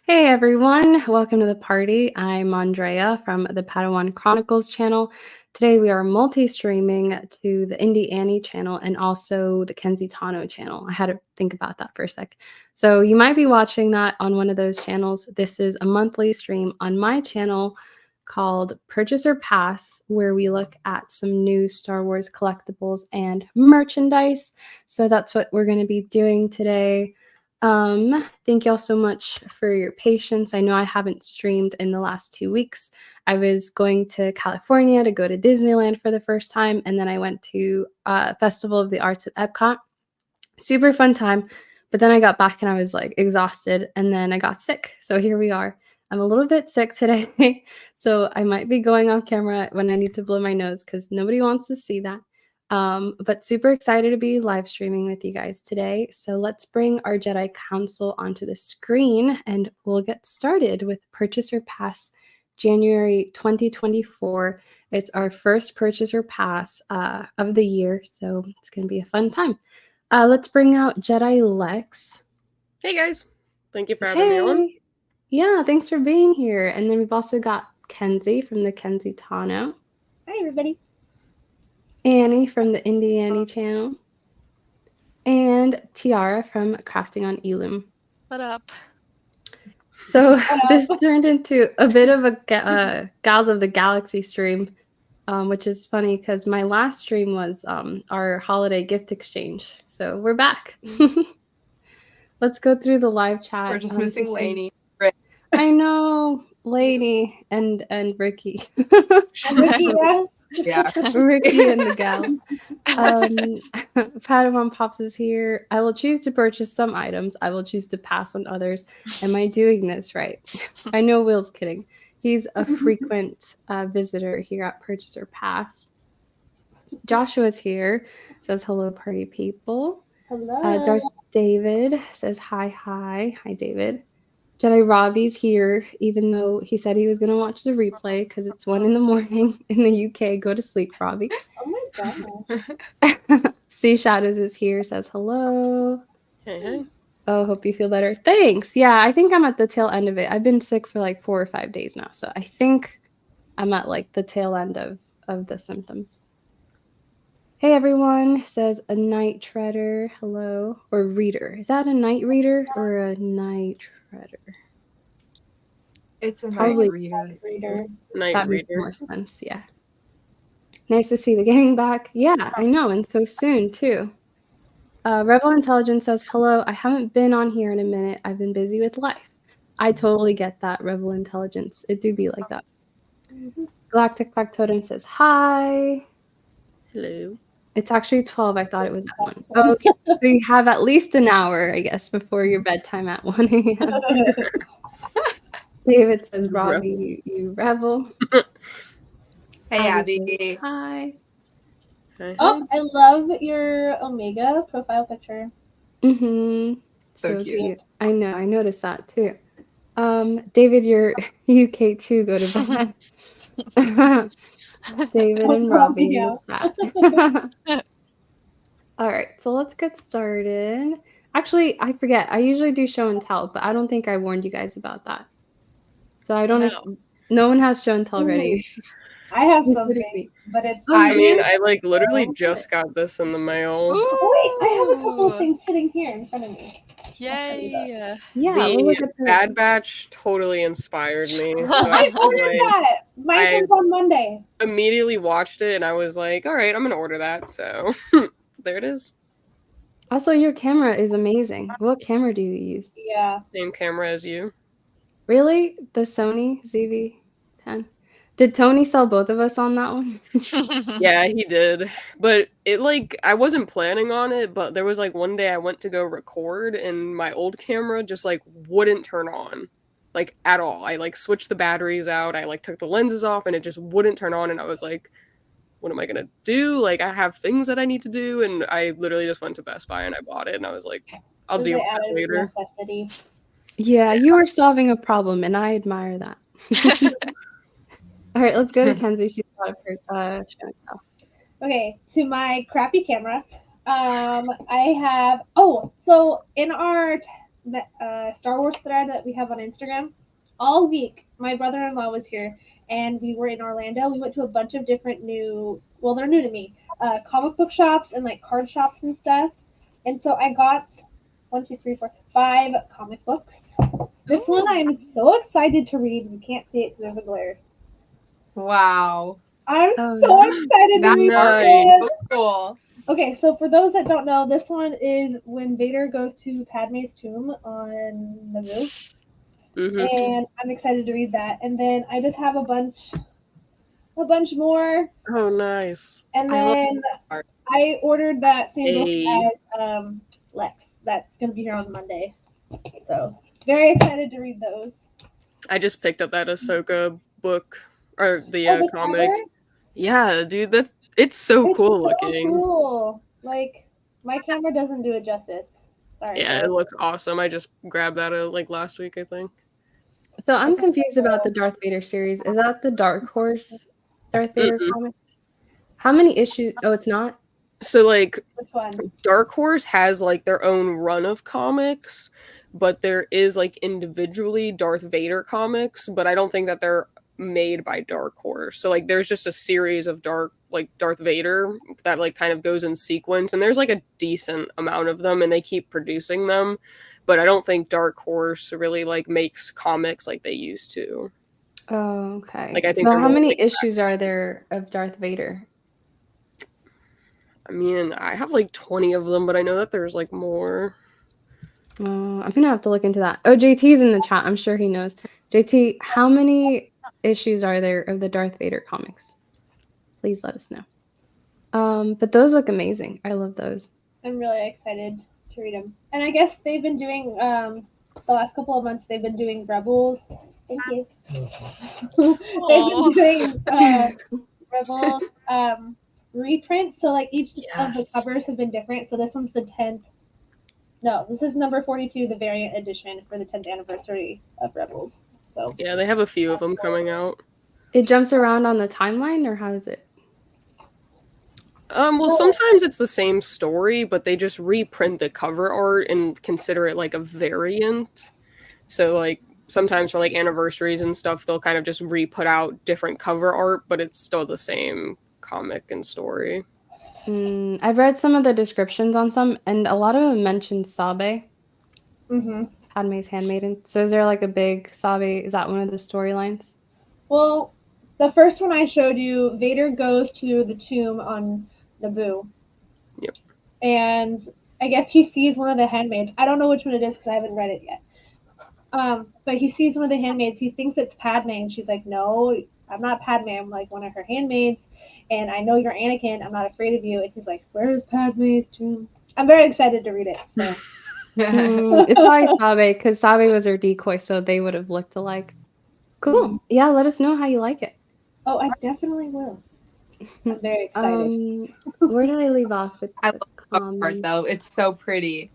Hey everyone, welcome to the party. I'm Andrea from the Padawan Chronicles channel. Today we are multi-streaming to the Indie Annie channel and also the Kenzie Tano channel. I had to think about that for a sec. So you might be watching that on one of those channels. This is a monthly stream on my channel called Purchase or Pass, where we look at some new Star Wars collectibles and merchandise. So that's what we're going to be doing today. Thank y'all so much for your patience. I know I haven't streamed in the last 2 weeks. I was going to California to go to Disneyland for the first time, and then I went to Festival of the Arts at Epcot. Super fun time, but then I got back and I was like exhausted, and then I got sick. So here we are. I'm a little bit sick today, so I might be going off camera when I need to blow my nose because nobody wants to see that. But super excited to be live streaming with you guys today. So let's bring our Jedi Council onto the screen and we'll get started with Purchase or Pass January 2024. It's our first Purchase or Pass of the year, so it's going to be a fun time. Let's bring out Jedi Lex. Hey guys, thank you for having me on. Yeah, thanks for being here. And then we've also got Kenzie from the Kenzie Tano. Hi everybody. Annie from the Indie Annie channel, and Tiara from Crafting on Elum. What up? So this turned into a bit of a Gals of the Galaxy stream, which is funny because my last stream was our holiday gift exchange. So we're back. Let's go through the live chat. We're just missing Lainey. I know, Lainey and Ricky. Ricky, Yeah. Ricky and the gals. Padawan Pops is here. I will choose to purchase some items. I will choose to pass on others. Am I doing this right? I know Will's kidding. He's a frequent visitor here at Purchase or Pass. Joshua's here. Says hello, party people. hello. Darth David says hi. Hi, David. Jedi Robbie's here, even though he said he was going to watch the replay because it's 1 a.m. in the UK. Go to sleep, Robbie. Oh my god. Sea Shadows is here, says hello. Hey. Oh, hope you feel better. Thanks. Yeah, I think I'm at the tail end of it. I've been sick for like 4 or 5 days now, so I think I'm at like the tail end of the symptoms. Hey everyone, says a night treader. Hello. Or reader. Is that a night reader or a night treader? It's a Probably night reader. Night that reader. makes more sense, yeah. Nice to see the gang back. Yeah, I know, and so soon too. Rebel Intelligence says, hello, I haven't been on here in a minute. I've been busy with life. I totally get that, Rebel Intelligence. It do be like that. Galactic Factotum says, hi. Hello. It's actually 12. I thought it was at 1. Oh, okay. So you have at least an hour, I guess, before your bedtime at 1 a.m. David says, Robbie, you rebel. Hey, Abby Abby. says, hi. Oh, I love your Omega profile picture. Mm-hmm. So cute. I know. I noticed that too. David, you're UK too. Go to bed. David and Robbie in the chat. All right, so let's get started. Actually, I forget. I usually do show and tell, but I don't think I warned you guys about that. So I don't. No one has show and tell ready. I have something, but it's. I mean, I like literally just got this in the mail. Ooh, wait, I have a couple of things sitting here in front of me. Yay! Yeah, the Bad Batch totally inspired me. So I ordered that. Mine comes on Monday. Immediately watched it and I was like, all right, I'm gonna order that. So there it is. Also, your camera is amazing. What camera do you use? Yeah. Same camera as you. Really? The Sony ZV-10? Did Tony sell both of us on that one? Yeah, he did. But I wasn't planning on it, but there was like one day I went to go record and my old camera just like wouldn't turn on. Like at all. I like switched the batteries out. I like took the lenses off and it just wouldn't turn on. And I was like, what am I gonna do? Like I have things that I need to do. And I literally just went to Best Buy and I bought it. And I was like, I'll deal with that later. Yeah, you are solving a problem and I admire that. All right, let's go to Kenzie. She's got a show and tell. Okay, to my crappy camera. I have. Oh, so in our Star Wars thread that we have on Instagram. All week, my brother-in-law was here, and we were in Orlando. We went to a bunch of different they're new to me, comic book shops and like card shops and stuff. And so I got 5 comic books. This one I'm so excited to read. You can't see it because there's a glare. Wow. I'm Oh, so yeah. excited to That read art this. is so cool. Okay, so for those that don't know, this one is when Vader goes to Padme's tomb on Naboo, and I'm excited to read that. And then I just have a bunch more, Oh, nice. and I love then art. I ordered that same book Hey. as Lex. That's gonna be here on Monday. So very excited to read those. I just picked up that Ahsoka book or the Oh, the comic. cover? Yeah, dude, it's so It's cool so looking. cool. Like my camera doesn't do it justice. Sorry. Yeah, guys. it looks awesome. I just grabbed that like last week, I think. So I'm confused about the Darth Vader series. Is that the Dark Horse Darth Vader comic? How many issues? Oh, it's not? So like Which one? Dark Horse has like their own run of comics, but there is like individually Darth Vader comics, but I don't think that they're made by Dark Horse. So like there's just a series of Darth Vader that like kind of goes in sequence, and there's like a decent amount of them, and they keep producing them. But I don't think Dark Horse really like makes comics like they used to. Oh, okay. Like, I think so they're how more, many like, issues are there of Darth Vader? I mean, I have like 20 of them, but I know that there's like more. I'm gonna have to look into that. Oh, JT's in the chat. I'm sure he knows. JT, how many issues are there of the Darth Vader comics? Please let us know. But those look amazing. I love those. I'm really excited to read them. And I guess they've been doing the last couple of months. They've been doing Rebels. Thank you. They've been doing Rebels reprints. So like each of the covers have been different. So this one's the 10th. No, this is number 42, the variant edition for the 10th anniversary of Rebels. So Yeah, they have a few of them coming out. It jumps around on the timeline, or how does it? Well, sometimes it's the same story, but they just reprint the cover art and consider it like a variant. So like sometimes for like anniversaries and stuff, they'll kind of just re-put out different cover art, but it's still the same comic and story. I've read some of the descriptions on some, and a lot of them mention Sabe, Padme's handmaiden. So is there like a big Sabe? Is that one of the storylines? Well, the first one I showed you, Vader goes to the tomb on Naboo. Yep. And I guess he sees one of the handmaids. I don't know which one it is because I haven't read it yet. But he sees one of the handmaids. He thinks it's Padme, and she's like, "No, I'm not Padme. I'm like one of her handmaids, and I know you're Anakin. I'm not afraid of you." And he's like, "Where's Padme's tomb?" I'm very excited to read it. So it's probably Sabe, because Sabe was her decoy, so they would have looked alike. Cool. Yeah, let us know how you like it. Oh, I definitely will. I'm very excited. Where did I leave off with I the love the cover art though. It's so pretty.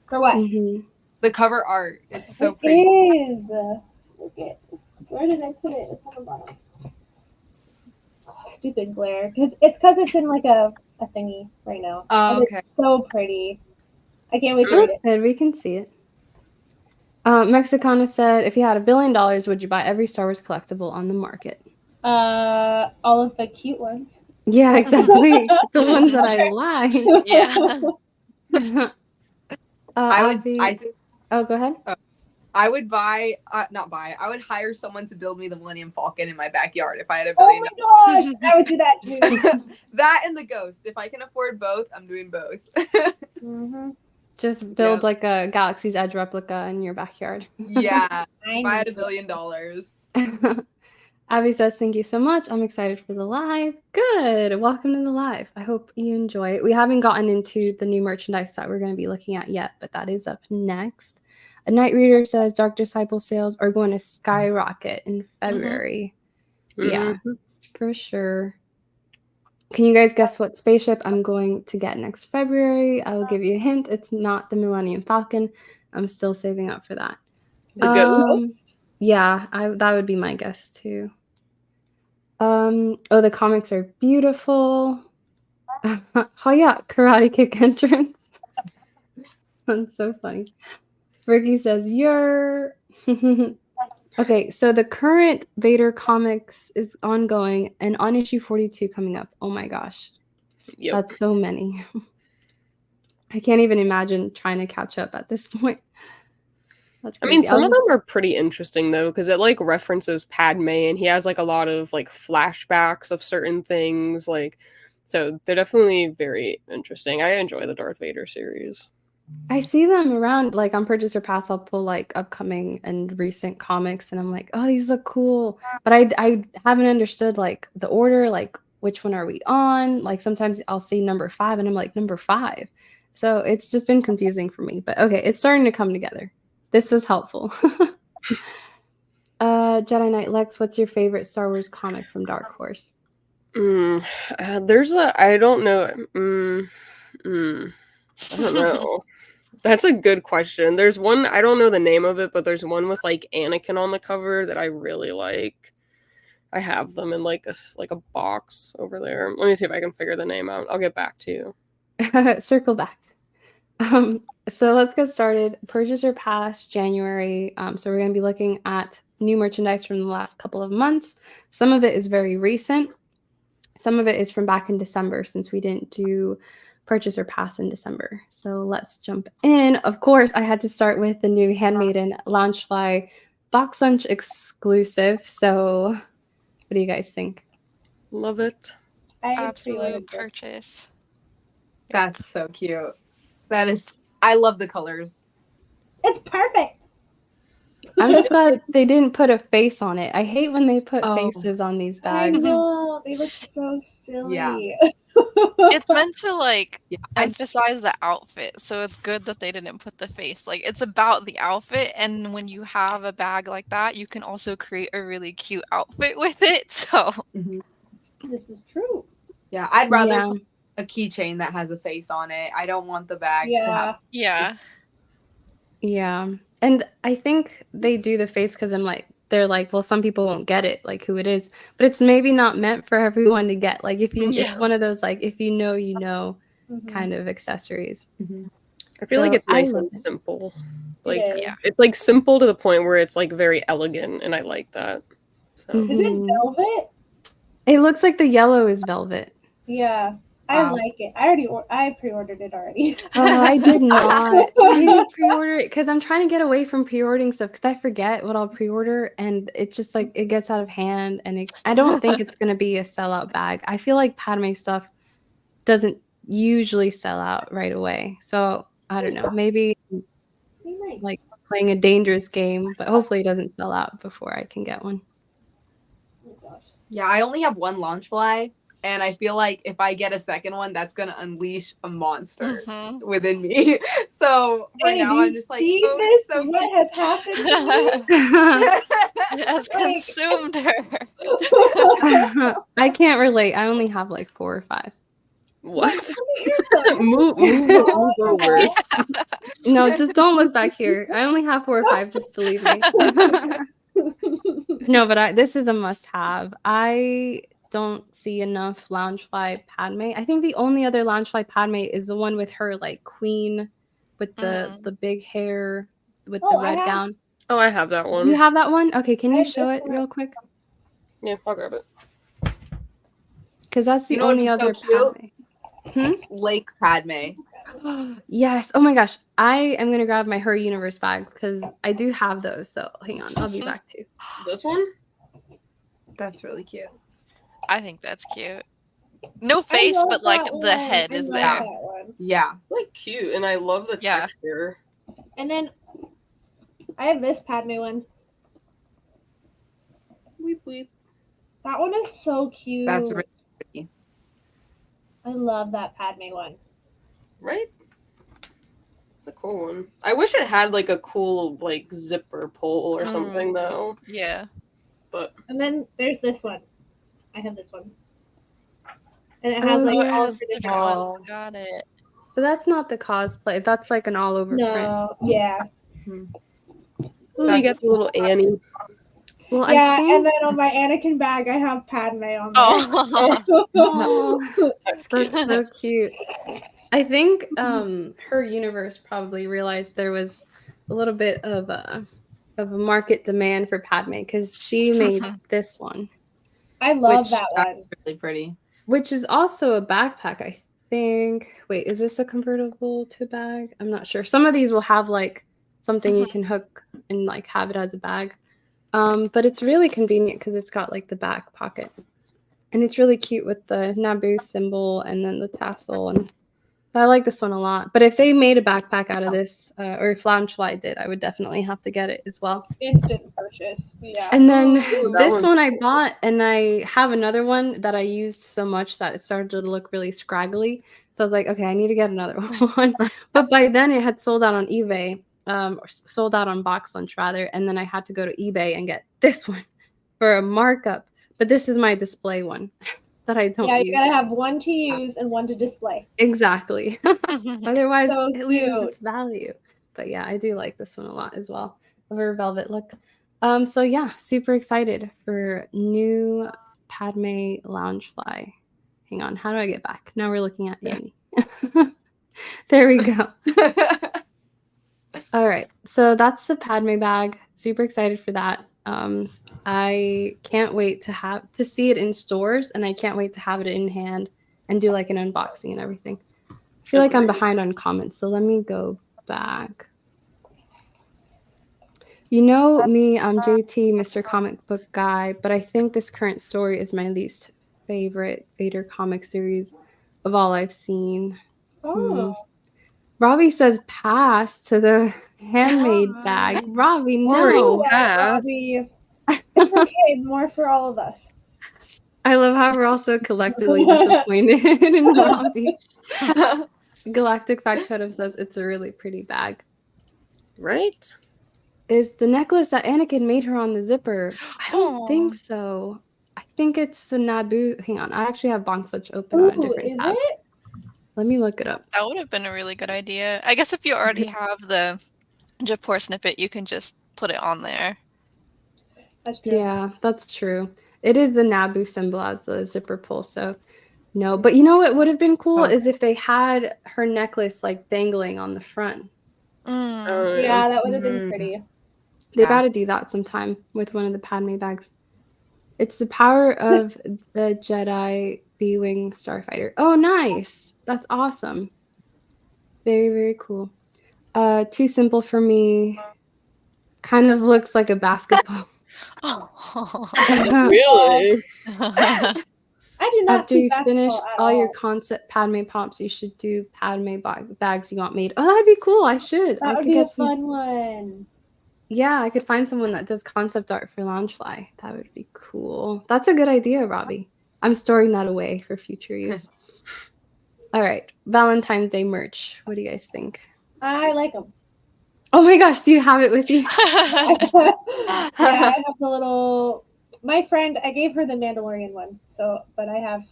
For what? The cover art. It's so It pretty. is. Look at. Where did I put it? It's on the bottom. Oh, stupid glare. It's because it's in like a thingy right now. Oh, And okay. It's so pretty. I can't wait to read That's it. good. We can see it. Mexicana said, if you had $1 billion, would you buy every Star Wars collectible on the market? All of the cute ones. Yeah, exactly. The ones that I like. Yeah. Oh, go ahead. I would buy, not buy. I would hire someone to build me the Millennium Falcon in my backyard if I had $1 Oh billion. my gosh, I would do that too. That and the Ghost. If I can afford both, I'm doing both. Just build like a Galaxy's Edge replica in your backyard. Yeah, if I had $1 billion. Abby says, thank you so much. I'm excited for the live. Good. Welcome to the live. I hope you enjoy it. We haven't gotten into the new merchandise that we're going to be looking at yet, but that is up next. A Night Reader says Dark Disciple sales are going to skyrocket in February. Yeah, for sure. Can you guys guess what spaceship I'm going to get next February? I will give you a hint. It's not the Millennium Falcon. I'm still saving up for that. The Ghost? Yeah, that would be my guess too. Oh, the comics are beautiful. Oh yeah, Karate Kick entrance. That's so funny. Ricky says, you're... Okay, so the current Vader comics is ongoing and on issue 42 coming up. Oh my gosh. Yep. That's so many. I can't even imagine trying to catch up at this point. That's I mean, crazy. some of them are pretty interesting though, because it like references Padme, and he has like a lot of like flashbacks of certain things. Like, so they're definitely very interesting. I enjoy the Darth Vader series. I see them around, like on Purchaser Pass. I'll pull like upcoming and recent comics, and I'm like, oh, these look cool. But I haven't understood like the order, like which one are we on? Like sometimes I'll see number 5, and I'm like number 5. So it's just been confusing for me. But okay, it's starting to come together. This was helpful. Jedi Knight Lex, what's your favorite Star Wars comic from Dark Horse? There's a I don't know. I don't know. That's a good question. There's one, I don't know the name of it, but there's one with like Anakin on the cover that I really like. I have them in like a box over there. Let me see if I can figure the name out. I'll get back to you. Circle back. So let's get started. Purchaser Pass January. So we're going to be looking at new merchandise from the last couple of months. Some of it is very recent. Some of it is from back in December, since we didn't do Purchaser Pass in December. So let's jump in. Of course, I had to start with the new Handmaiden Loungefly Box Lunch exclusive. So what do you guys think? Love it. Absolute purchase. That's so cute. That is, I love the colors. It's perfect. I'm just glad they didn't put a face on it. I hate when they put Oh. faces on these I bags. know. They look so silly. Yeah. It's meant to like Yeah. emphasize the outfit, so it's good that they didn't put the face. Like it's about the outfit, and when you have a bag like that, you can also create a really cute outfit with it. So This is true. Yeah, I'd rather Yeah. put a keychain that has a face on it. I don't want the bag to Yeah. have. yeah, Yeah. And I think they do the face because they're like, well, some people won't get it, like who it is. But it's maybe not meant for everyone to get. Like if you Yeah. it's one of those like if you know Mhm. kind of accessories. I feel like So it's nice I and love it. simple. It Like is. Yeah. it's like simple to the point where it's like very elegant, and I like that. So Is it Mhm. velvet? It looks like the yellow is velvet. Yeah. I Wow. like it. I pre-ordered it already. Oh, I did not. I didn't pre-order it because I'm trying to get away from pre-ordering stuff because I forget what I'll pre-order, and it's just like it gets out of hand, and I don't think it's gonna be a sellout bag. I feel like Padme stuff doesn't usually sell out right away. So I don't know. Maybe Be nice. like playing a dangerous game, but hopefully it doesn't sell out before I can get one. Oh my gosh. Yeah, I only have one launch fly, and I feel like if I get a second one, that's gonna unleash a monster Mhm. within me. So right Hey, now, do you I'm just like, see oh, this? it's so What cute. has happened to It has Like- consumed her. me? I can't relate. I only have like 4 or 5. what? Look, move over. No, just don't look back here. I only have 4 or 5. Just believe me. No, but this is a must-have. I don't see enough Loungefly Padme. I think the only other Loungefly Padme is the one with her like queen with the big hair with the Oh, I red have- gown. Oh, I have that one. You have that one? Okay, can I you have show this it one. real quick? Yeah, I'll grab it. Because that's the You know what only is so other cute? Padme. Lake Padme. Yes. Oh my gosh. I am gonna grab my Her Universe bags because I do have those. So hang on, I'll be back too. This one? That's really cute. I think that's cute. No I face, love but like that the one. head I is love there. that one. Yeah. It's like cute, and I love the Yeah. texture. And then I have this Padme one. Weep weep. That one is so cute. That's really pretty. I love that Padme one. Right? It's a cool one. I wish it had like a cool like zipper pull or something though. Yeah. But And then there's this one. I have this one. And it has Oh, like Oh, it all has the different different ones. Got it. But that's not the cosplay. That's like an all over print. No, yeah. oh, you got the little Annie. Well, Yeah, I think and then on my Anakin bag I have Padme on there. Oh. oh, That's cute. that's so cute. I think Her Universe probably realized there was a little bit of a market demand for Padme because she made this one, I love Which- that That's one. really pretty. which is also a backpack, I think. Wait, is this a convertible to bag? I'm not sure. Some of these will have like something you can hook and like have it as a bag. But it's really convenient because it's got like the back pocket. And it's really cute with the Naboo symbol and then the tassel. And I like this one a lot. But if they made a backpack out of this, or if Loungefly did, I would definitely have to get it as well. Instant purchase. Yeah. And then Ooh, that this one's one I cool. bought, and I have another one that I used so much that it started to look really scraggly. So I was like, okay, I need to get another one. But by then it had sold out on eBay, or sold out on Box Lunch rather. And then I had to go to eBay and get this one for a markup. But this is my display one that I don't Yeah, you use. gotta have one to use and one to display. Exactly. Otherwise, So it loses cute. its value. But yeah, I do like this one a lot as well. Of her velvet look. So yeah, super excited for new Padme Loungefly. Hang on, how do I get back? Now we're looking at Annie. There we go. All right, so that's the Padme bag. Super excited for that. I can't wait to see it in stores, and I can't wait to have it in hand and do like an unboxing and everything. I feel like I'm behind on comments, so let me go back. You know me, I'm JT, Mr. Comic Book Guy, but I think this current story is my least favorite Vader comic series of all I've seen. Oh. Robbie says pass to the handmade bag. Robbie, no. Pass. Robbie. It's okay. More for all of us. I love how we're also collectively disappointed in Robbie. Galactic Factotum says it's a really pretty bag. Right? Is the necklace that Anakin made her on the zipper? I don't think so. I think it's the Naboo. Hang on, I actually have Bonk Switch open on a Ooh, different is tab. it? Let me look it up. That would have been a really good idea. I guess if you already have the Japor snippet, you can just put it on there. That's true. Yeah, that's true. It is the Naboo symbol as the zipper pull, so no. But you know what would have been cool is if they had her necklace like dangling on the front. Mm. Yeah, that would have been pretty. They got to do that sometime with one of the Padme bags. It's the power of the Jedi B-Wing Starfighter. Oh, nice. That's awesome. Very, very cool. Too simple for me. Kind of looks like a basketball. Really? I do not After see you finish basketball at all your all. concept Padme pops, you should do Padme bags you want made. Oh, that'd be cool. I should. That I would could be a get some. fun one. Yeah, I could find someone that does concept art for Loungefly. That would be cool. That's a good idea, Robbie. I'm storing that away for future use. All right, Valentine's Day merch. What do you guys think? I like them. Oh my gosh, do you have it with you? Yeah, I have the little. My friend, I gave her the Mandalorian one, but I have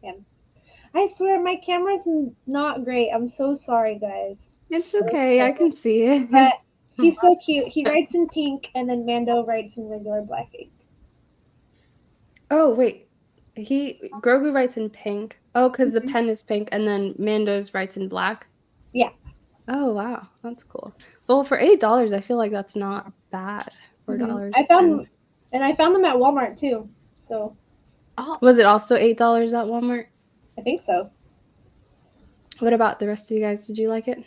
him. I swear my camera's not great. I'm so sorry, guys. It's okay. I can see it. But he's so cute. He writes in pink, and then Mando writes in regular black ink. Oh wait, Grogu writes in pink. Oh, because the pen is pink, and then Mando's writes in black. Yeah. Oh wow, that's cool. Well, for $8, I feel like that's not bad. $4. I found them at Walmart too. So. Was it also $8 at Walmart? I think so. What about the rest of you guys? Did you like it?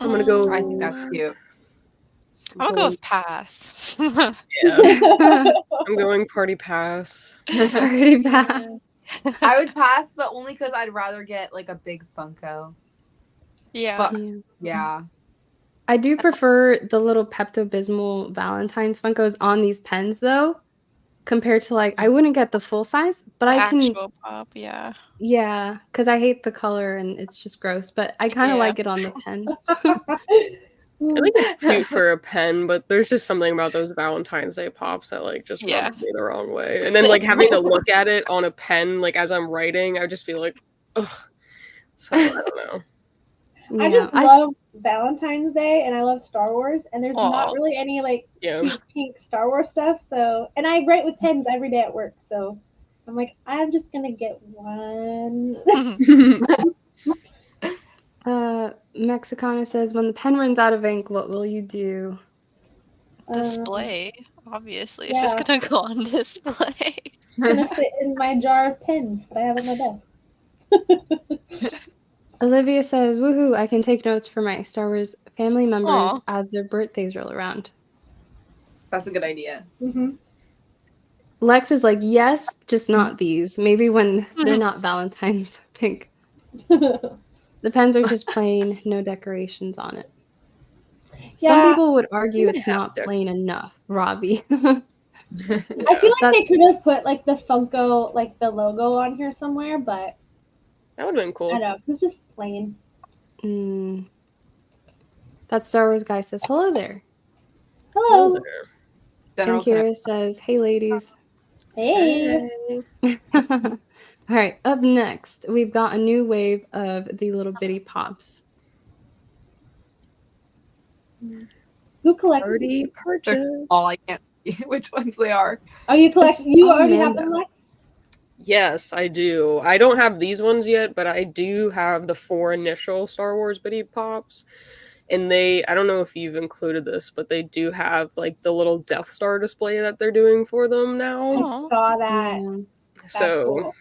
I'm gonna go. I think that's cute. I'm gonna go with pass. Yeah. I'm going party pass. Pretty bad. I would pass, but only because I'd rather get like a big Funko. Yeah. But Yeah. yeah. I do prefer the little Pepto-Bismol Valentine's Funkos on these pens though, compared to like I wouldn't get the full size, but I can. Actual pop, yeah. Yeah, because I hate the color and it's just gross, but I kind of Yeah. like it on the pens. I think it's cute for a pen, but there's just something about those Valentine's Day pops that like just Yeah. rubs me the wrong way. And then like having to look at it on a pen, like as I'm writing, I would just be like, ugh. So I don't know. Yeah, I just love Valentine's Day and I love Star Wars, and there's not Aw. really any like Yeah. cute pink Star Wars stuff. So, and I write with pens every day at work, so I'm like, I'm just gonna get one. Mexicano says, when the pen runs out of ink, what will you do? Display, obviously. It's just yeah. gonna go on display. It's gonna sit in my jar of pins that I have on my desk. Olivia says, woohoo, I can take notes for my Star Wars family members Aw. as their birthdays roll around. That's a good idea. Mm-hmm. Lex is like, yes, just not these. Maybe when they're not Valentine's pink. The pens are just plain, no decorations on it. Some Yeah. people would argue They it's have not plain enough, Robbie. I feel like they could have put like the Funko, like the logo on here somewhere, but That would have been I cool. don't know. It's just plain. That Star Wars guy says, hello there. Hello. General And Kira says, hey, ladies. Hey. Hey. All right, up next, we've got a new wave of the little bitty pops. Who collects Party these? purchase. all I can't see which ones they are. Oh, you collect? It's You all already have Mando. them, Lex? Yes, I do. I don't have these ones yet, but I do have the 4 initial Star Wars Bitty Pops. And I don't know if you've included this, but they do have like the little Death Star display that they're doing for them now. I saw that. Yeah. That's So cool.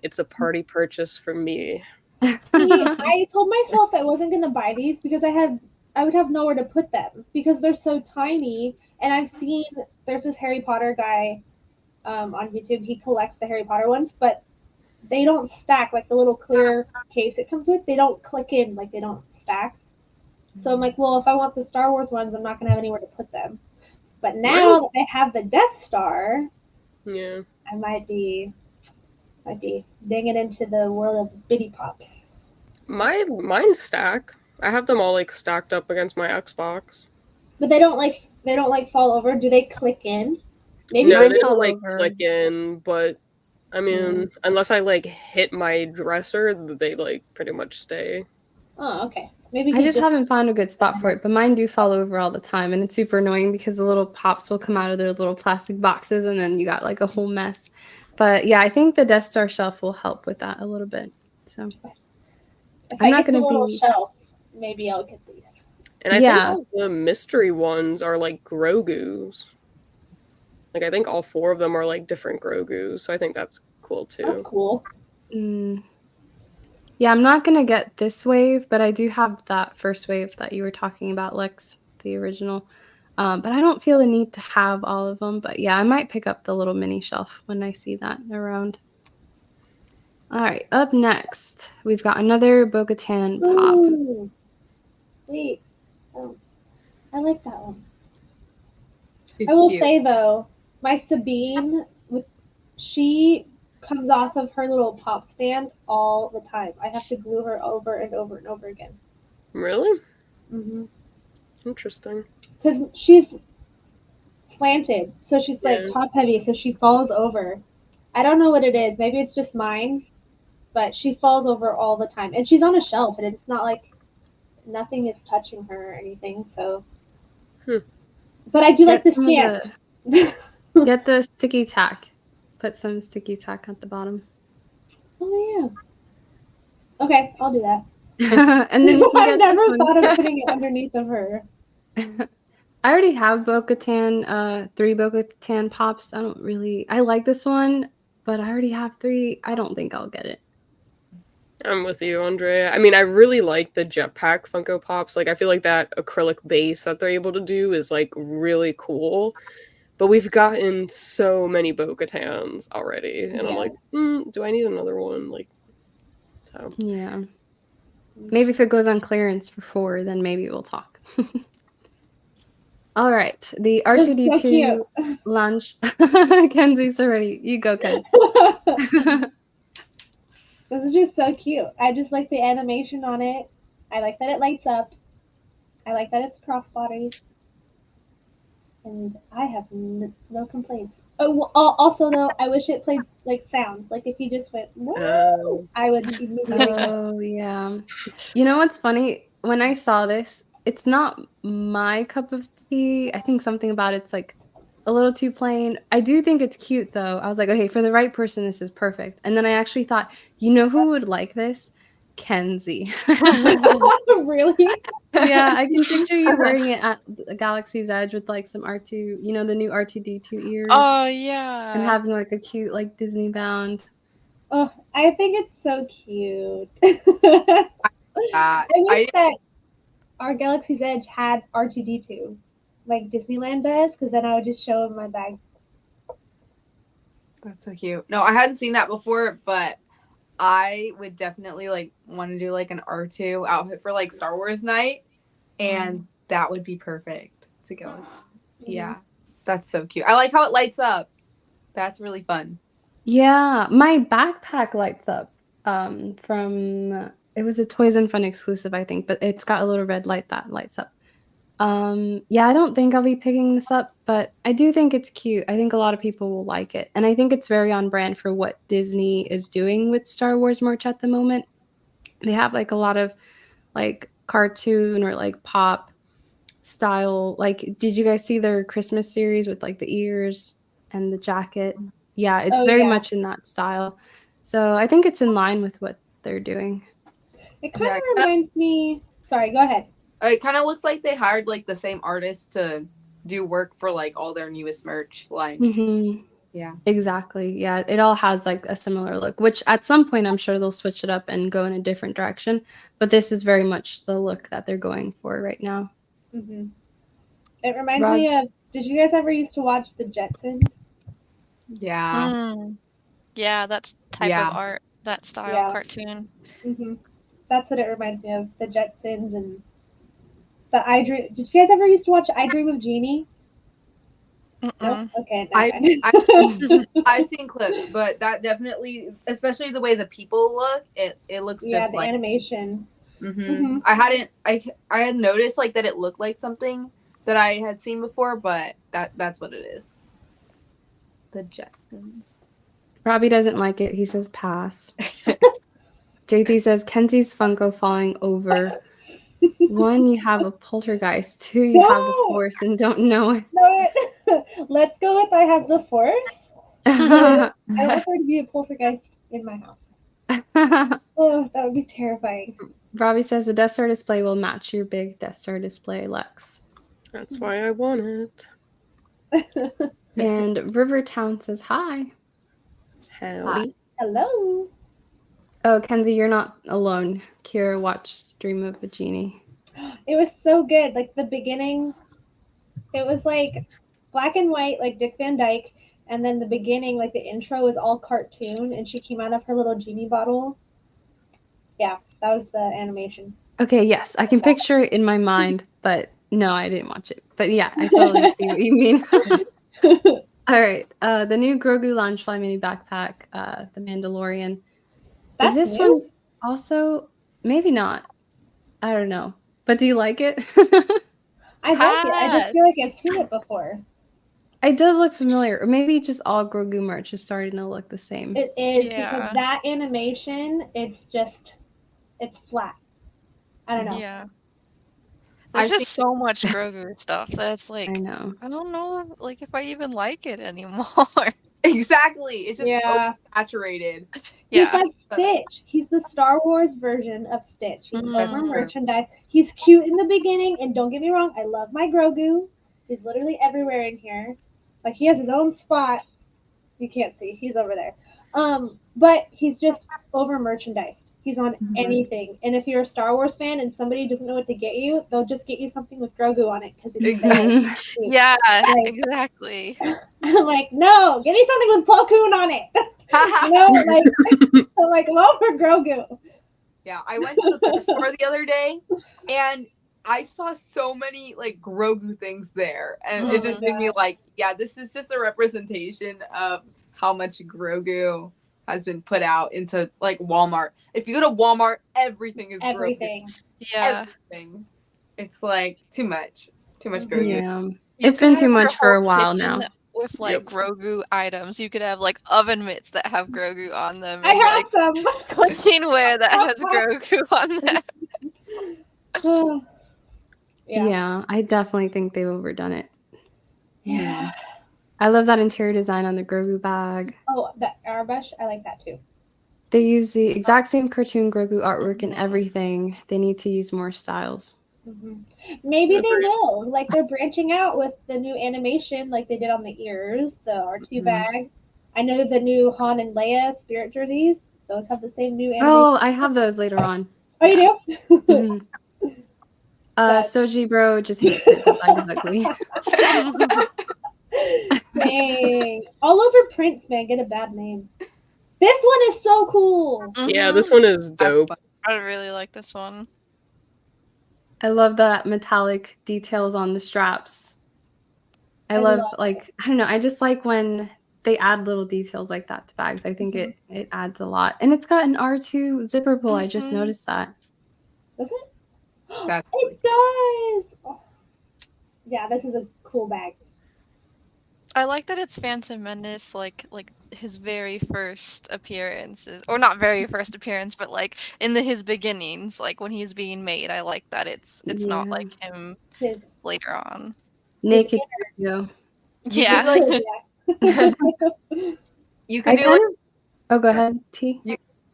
it's a party purchase for me. See, I told myself I wasn't gonna buy these because I would have nowhere to put them because they're so tiny. And I've seen there's this Harry Potter guy on YouTube. He collects the Harry Potter ones, but they don't stack like the little clear case it comes with. They don't click in, like they don't stack. So I'm like, well, if I want the Star Wars ones, I'm not gonna have anywhere to put them. But now that I have the Death Star, Yeah. I might be digging into the world of bitty pops. Mine stack. I have them all like stacked up against my Xbox. But they don't fall over. Do they click in? Maybe No, mine they fall don't like over. click in, but I mean, unless I like hit my dresser, they like pretty much stay. Oh, okay. Maybe I just haven't found a good spot for it, but mine do fall over all the time, and it's super annoying because the little pops will come out of their little plastic boxes, and then you got like a whole mess. But yeah, I think the Death Star shelf will help with that a little bit. So if I'm I not get the gonna little be- shelf, maybe I'll get these. And I Yeah. think all the mystery ones are like Grogu's. Like I think all 4 of them are like different Grogu's, so I think that's cool too. That's cool. Yeah, I'm not gonna get this wave, but I do have that first wave that you were talking about, Lex, the original. But I don't feel the need to have all of them. But yeah, I might pick up the little mini shelf when I see that around. All right, up next, we've got another Bo-Katan pop. Ooh. Wait. Oh, I like that one. She's I will cute. say though, my Sabine, she comes off of her little pop stand all the time. I have to glue her over and over and over again. Really? Mm-hmm. Interesting. Because she's slanted, so she's like Yeah. top heavy, so she falls over. I don't know what it is. Maybe it's just mine, but she falls over all the time. And she's on a shelf, and it's not like nothing is touching her or anything. So, but I do like the some of stand. Get the sticky tack. Put some sticky tack at the bottom. Oh yeah. Okay, I'll do that. And then you can I've get never this thought one. of putting it underneath of her. I already have Bo-Katan, 3 Bo-Katan pops. I like this one, but I already have 3. I don't think I'll get it. I'm with you, Andrea. I mean, I really like the jetpack Funko Pops. Like, I feel like that acrylic base that they're able to do is like really cool. But we've gotten so many Bo-Katans already, and I'm like, do I need another one? Like, so Yeah. Maybe if it goes on clearance for 4, then maybe we'll talk. All right, the R2D2 launch. Kenzie's already. You go, Kenzie. This is just so cute. I just like the animation on it. I like that it lights up. I like that it's crossbody. And I have no complaints. Oh, also though, I wish it played like sounds. Like if you just went, whoa, I would immediately go. Oh, yeah. You know what's funny? When I saw this, it's not my cup of tea. I think something about it's like a little too plain. I do think it's cute though. I was like, okay, for the right person, this is perfect. And then I actually thought, you know who would like this? Kenzie. Really? Yeah, I can picture you wearing it at the Galaxy's Edge with like some R2, the new R2D2 ears, Oh and yeah. having like a cute like Disney bound. Oh, I think it's so cute. I I wish that our Galaxy's Edge had R2D2, like Disneyland does, because then I would just show him my bag. That's so cute. No, I hadn't seen that before, but I would definitely like want to do like an R2 outfit for like Star Wars night, and that would be perfect to go with. Yeah, that's so cute. I like how it lights up. That's really fun. Yeah, my backpack lights up. From it was a Toys and Fun exclusive, I think, but it's got a little red light that lights up. Yeah, I don't think I'll be picking this up, but I do think it's cute. I think a lot of people will like it, and I think it's very on brand for what Disney is doing with Star Wars merch at the moment. They have like a lot of like cartoon or like pop style. Like, did you guys see their Christmas series with like the ears and the jacket? Yeah, it's Oh, very yeah. much in that style. So I think it's in line with what they're doing. It kind of reminds me. Sorry, go ahead. It kind of looks like they hired like the same artist to do work for like all their newest merch line. Mm-hmm. Yeah, Exactly. Yeah, it all has like a similar look, which at some point I'm sure they'll switch it up and go in a different direction. But this is very much the look that they're going for right now. Mm-hmm. It reminds Rob- me of. Did you guys ever used to watch the Jetsons? yeah. Yeah, that's type Yeah. of art, that style Yeah. cartoon. Mm-hmm. That's what it reminds me of. The Jetsons and the I Dream. Did you guys ever used to watch I Dream of Jeannie? No. Okay. I've seen clips, but that definitely, especially the way the people look, it looks Yeah, just the like. animation. Mm-hmm. I had noticed like that it looked like something that I had seen before, but that's what it is. The Jetsons. Robbie doesn't like it. He says pass. JT says Kenzie's Funko falling over. 1, you have a poltergeist. 2, you have the No! Force and don't know it. No, let's go with I have the Force. I don't want there to be a poltergeist in my house. Oh, that would be terrifying. Robbie says the Death Star display will match your big Death Star display, Lex. That's why I want it. And Rivertown says hi. Howdy. Hello. Oh, Kenzie, you're not alone. Kira watched Dream of a Genie. It was so good. Like the beginning, it was like black and white, like Dick Van Dyke, and then the beginning, like the intro, was all cartoon, and she came out of her little genie bottle. Yeah, that was the animation. Okay, yes, I can picture it in my mind, but no, I didn't watch it. But yeah, I totally see what you mean. All right, the new Grogu Loungefly mini backpack, the Mandalorian. That's Is this new? one also? Maybe not. I don't know. But do you like it? I like it. I just feel like I've seen it before. It does look familiar. Or maybe just all Grogu merch is starting to look the same. It is Yeah. because that animation, it's flat. I don't know. Yeah. There's I've just so much Grogu stuff that's I like, know. I don't know, like if I even like it anymore. Exactly. It's just Yeah. saturated. He's Yeah. like Stitch. He's the Star Wars version of Stitch. He's That's over true. merchandise. He's cute in the beginning, and don't get me wrong, I love my Grogu. He's literally everywhere in here. Like he has his own spot. You can't see. He's over there. But he's just over merchandised. He's on anything. And if you're a Star Wars fan and somebody doesn't know what to get you, they'll just get you something with Grogu on it because it's Exactly. so cute. Yeah, Like- exactly. I'm like, no, give me something with Plo Koon on it. You know, like, I'm like, love for Grogu. Yeah, I went to the thrift store the other day, and I saw so many like Grogu things there, and it just made me like, yeah, this is just a representation of how much Grogu has been put out into like Walmart. If you go to Walmart, everything is Everything. Yeah. Everything. It's like too much Grogu. Yeah. You It's could been have too your much for a whole while kitchen now. with like Yep. Grogu items. You could have like oven mitts that have Grogu on them. I And, have like some. kitchenware that has Grogu on them. Yeah, I definitely think they've overdone it. Yeah. I love that interior design on the Grogu bag. Oh, that airbrush, I like that too. They use the exact same cartoon Grogu artwork and everything. They need to use more styles. Maybe they Agreed. know. Like they're branching out with the new animation, like they did on the ears, the R2 bag. I know the new Han and Leia spirit jerseys. Those have the same new animation. Oh, I have those later on. Oh, you do? Mhm. Soji bro just hates it. The bag is ugly. Dang. All over prints, man. Get a bad name. This one is so cool. Yeah, this one is dope. I really like this one. I love the metallic details on the straps. I love like, I don't know, I just like when they add little details like that to bags. I think it adds a lot. And it's got an R2 zipper pull. I just noticed that. Does it? That's It does. Oh. Yeah, this is a cool bag. I like that it's Phantom Menace, like his very first appearances, or not very first appearance, but like in his beginnings, like when he's being made. I like that it's not like him His later on. Naked Grogu. Yeah. You could do like Oh, go ahead, T.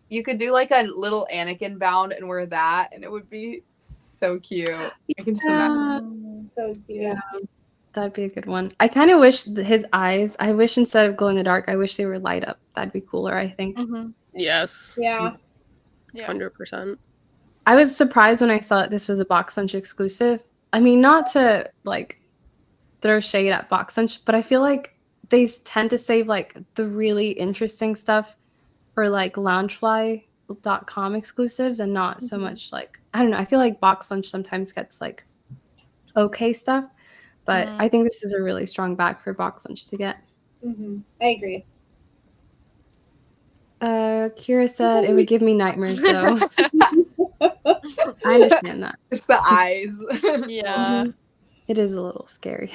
you could do like a little Anakin bound and wear that, and it would be so cute. I can just imagine. So cute. Yeah, that'd be a good one. I kind of wish his eyes, I wish instead of glow in the dark, I wish they were light up. That'd be cooler, I think. Yes. Yeah. 100%. I was surprised when I saw that this was a Box Lunch exclusive. I mean, not to like throw shade at Box Lunch, but I feel like they tend to save like the really interesting stuff for like loungefly.com exclusives and not so much like, I don't know, I feel like Box Lunch sometimes gets like okay stuff, but I think this is a really strong bag for Box Lunch to get. I agree. Kira said it would give me nightmares though. I understand that. Just the eyes. Yeah. It is a little scary.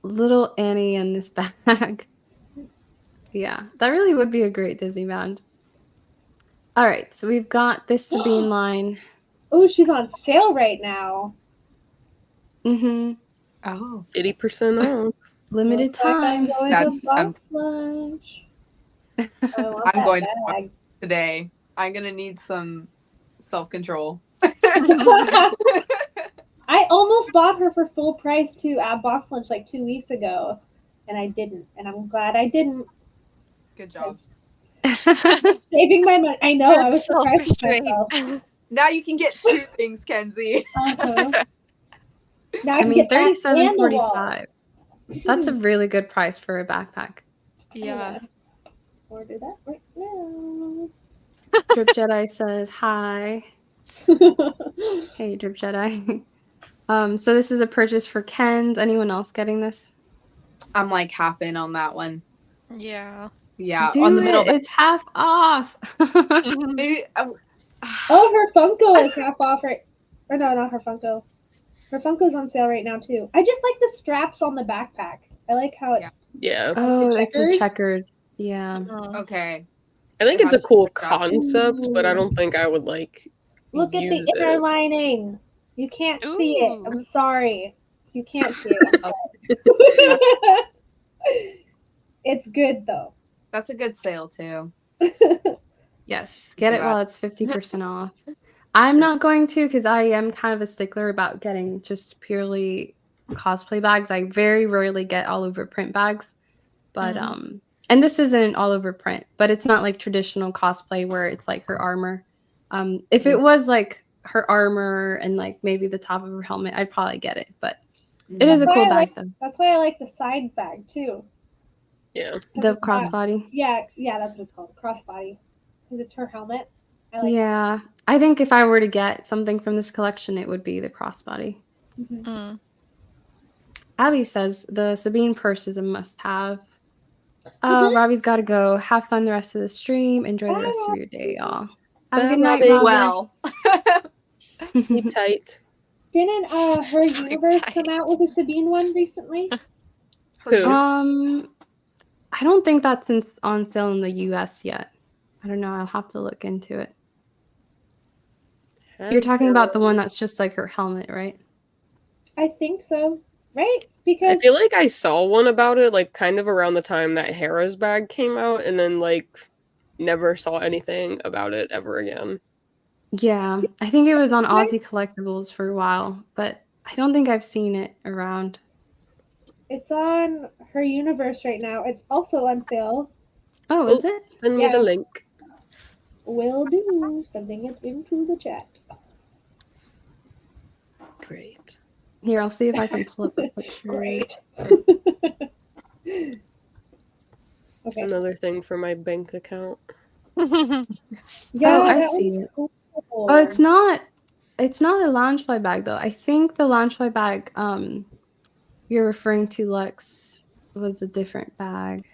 Little Annie in this bag. Yeah, that really would be a great Disney band. All right, so we've got this Sabine line. Oh, she's on sale right now. Mm-hmm. Oh. 80% off. Limited time. Looks like I'm going to Box Lunch. I'm going to today. I'm gonna need some self-control. I almost bought her for full price too at Box Lunch like 2 weeks ago, and I didn't, and I'm glad I didn't. Good job. Saving my money. I know. I was surprised with myself. Now you can get two things, Kenzie. Now I mean, $37.45. That's a really good price for a backpack. Yeah. Order that right now. Drip Jedi says hi. Hey, Drip Jedi. So this is a purchase for Ken's. Anyone else getting this? I'm like half in on that one. Yeah. Yeah, Do on the middle. It's half off. Maybe, Oh, her Funko is half off right. Or no, not her Funko. Her Funko's on sale right now too. I just like the straps on the backpack. I like how it's. Yeah. Oh, it's a checkered. Yeah. Okay. I think it's a cool concept, but I don't think I would like Look at the use inner it. lining. You can't see it. I'm sorry. You can't see it. It's good though. That's a good sale too. Yes, get it while it's 50% off. I'm not going to because I am kind of a stickler about getting just purely cosplay bags. I very rarely get all over print bags, but and this isn't an all over print, but it's not like traditional cosplay where it's like her armor. If it was like her armor and like maybe the top of her helmet, I'd probably get it, but it is a cool bag though. That's why I like the side bag too. Yeah. The crossbody. Yeah, that's what it's called, crossbody. Because it's her helmet. I like Yeah, I think if I were to get something from this collection, it would be the crossbody. Abby says the Sabine purse is a must-have. Robbie's got to go. Have fun the rest of the stream. Enjoy the rest of your day, y'all. Have a good night, Robbie. Well, sleep tight. Didn't her universe come out with a Sabine one recently? Who? I don't think that's on sale in the U.S. yet. I don't know. I'll have to look into it. You're talking about the one that's just like her helmet, right? I think so. Right? Because I feel like I saw one about it, like kind of around the time that Hera's bag came out, and then like never saw anything about it ever again. Yeah, I think it was on Aussie Collectibles for a while, but I don't think I've seen it around. It's on her universe right now. It's also on sale. Oh, is it? Send me the Yeah. link. Will do. Sending it into the chat. Great. Here, I'll see if I can pull up a picture. Great. Okay. Another thing for my bank account. Yeah, I that see was it. cool. Oh, it's not a Loungefly bag though. I think the Loungefly bag you're referring to, Lex, was a different bag.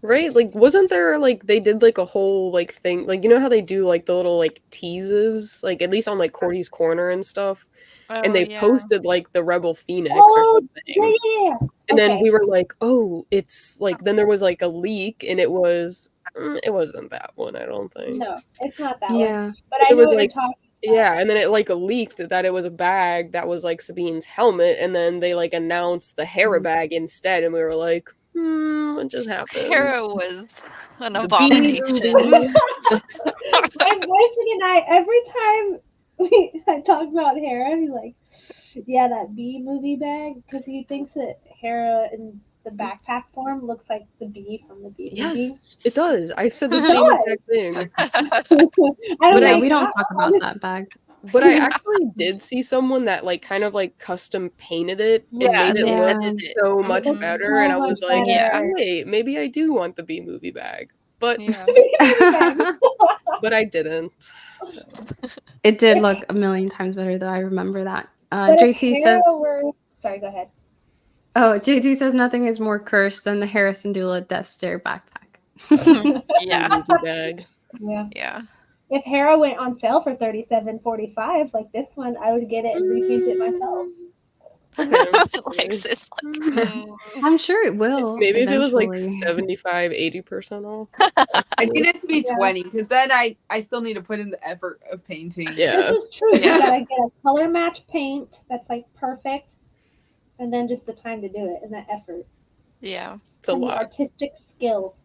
Right? Like, wasn't there, like, they did, like, a whole, like, thing, like, you know how they do, like, the little, like, teases, like, at least on, like, Cordy's Corner and stuff, and they posted, like, the Rebel Phoenix or something, Yeah. and then Okay. we were like, oh, it's, like, then there was, like, a leak, and it was, it wasn't that one, I don't think. No, it's not that one. Yeah. But I It know was what like- you're talking about. Yeah, and then it, like, leaked that it was a bag that was, like, Sabine's helmet, and then they, like, announced the Hera bag instead, and we were like, what just happened? Hera was an The abomination. bee. My boyfriend and I, every time I talk about Hera, he's like, yeah, that bee movie bag, because he thinks that Hera in the backpack form looks like the bee from the bee Yes, movie. it does. I've said the It same does. exact thing. I But yeah, like, we don't "Not talk about honest." that bag. But I actually did see someone that, like, kind of, like, custom painted it and made it Yeah. look edited it. so much Mhm. better, and I So was much like, better. wait, maybe I do want the B movie bag. But Yeah. but I didn't. So. It did look a million times better though. I remember that. But if JT says, Hera were... Sorry, go ahead. "Oh, JT says nothing is more cursed than the Harrison Dula Death Stare backpack." Yeah. Movie bag. Yeah. Yeah. If Hera went on sale for $37.45, like this one, I would get it and repaint it myself. Okay. Alexis, like, I'm sure it will. Maybe if it was like eventually. 75-80% off. I need it to be Yeah. 20 because then I still need to put in the effort of painting. Yeah. This is true. Yeah. You gotta get a color match paint that's like perfect, and then just the time to do it and the effort yeah. It's a and the lot. artistic skill.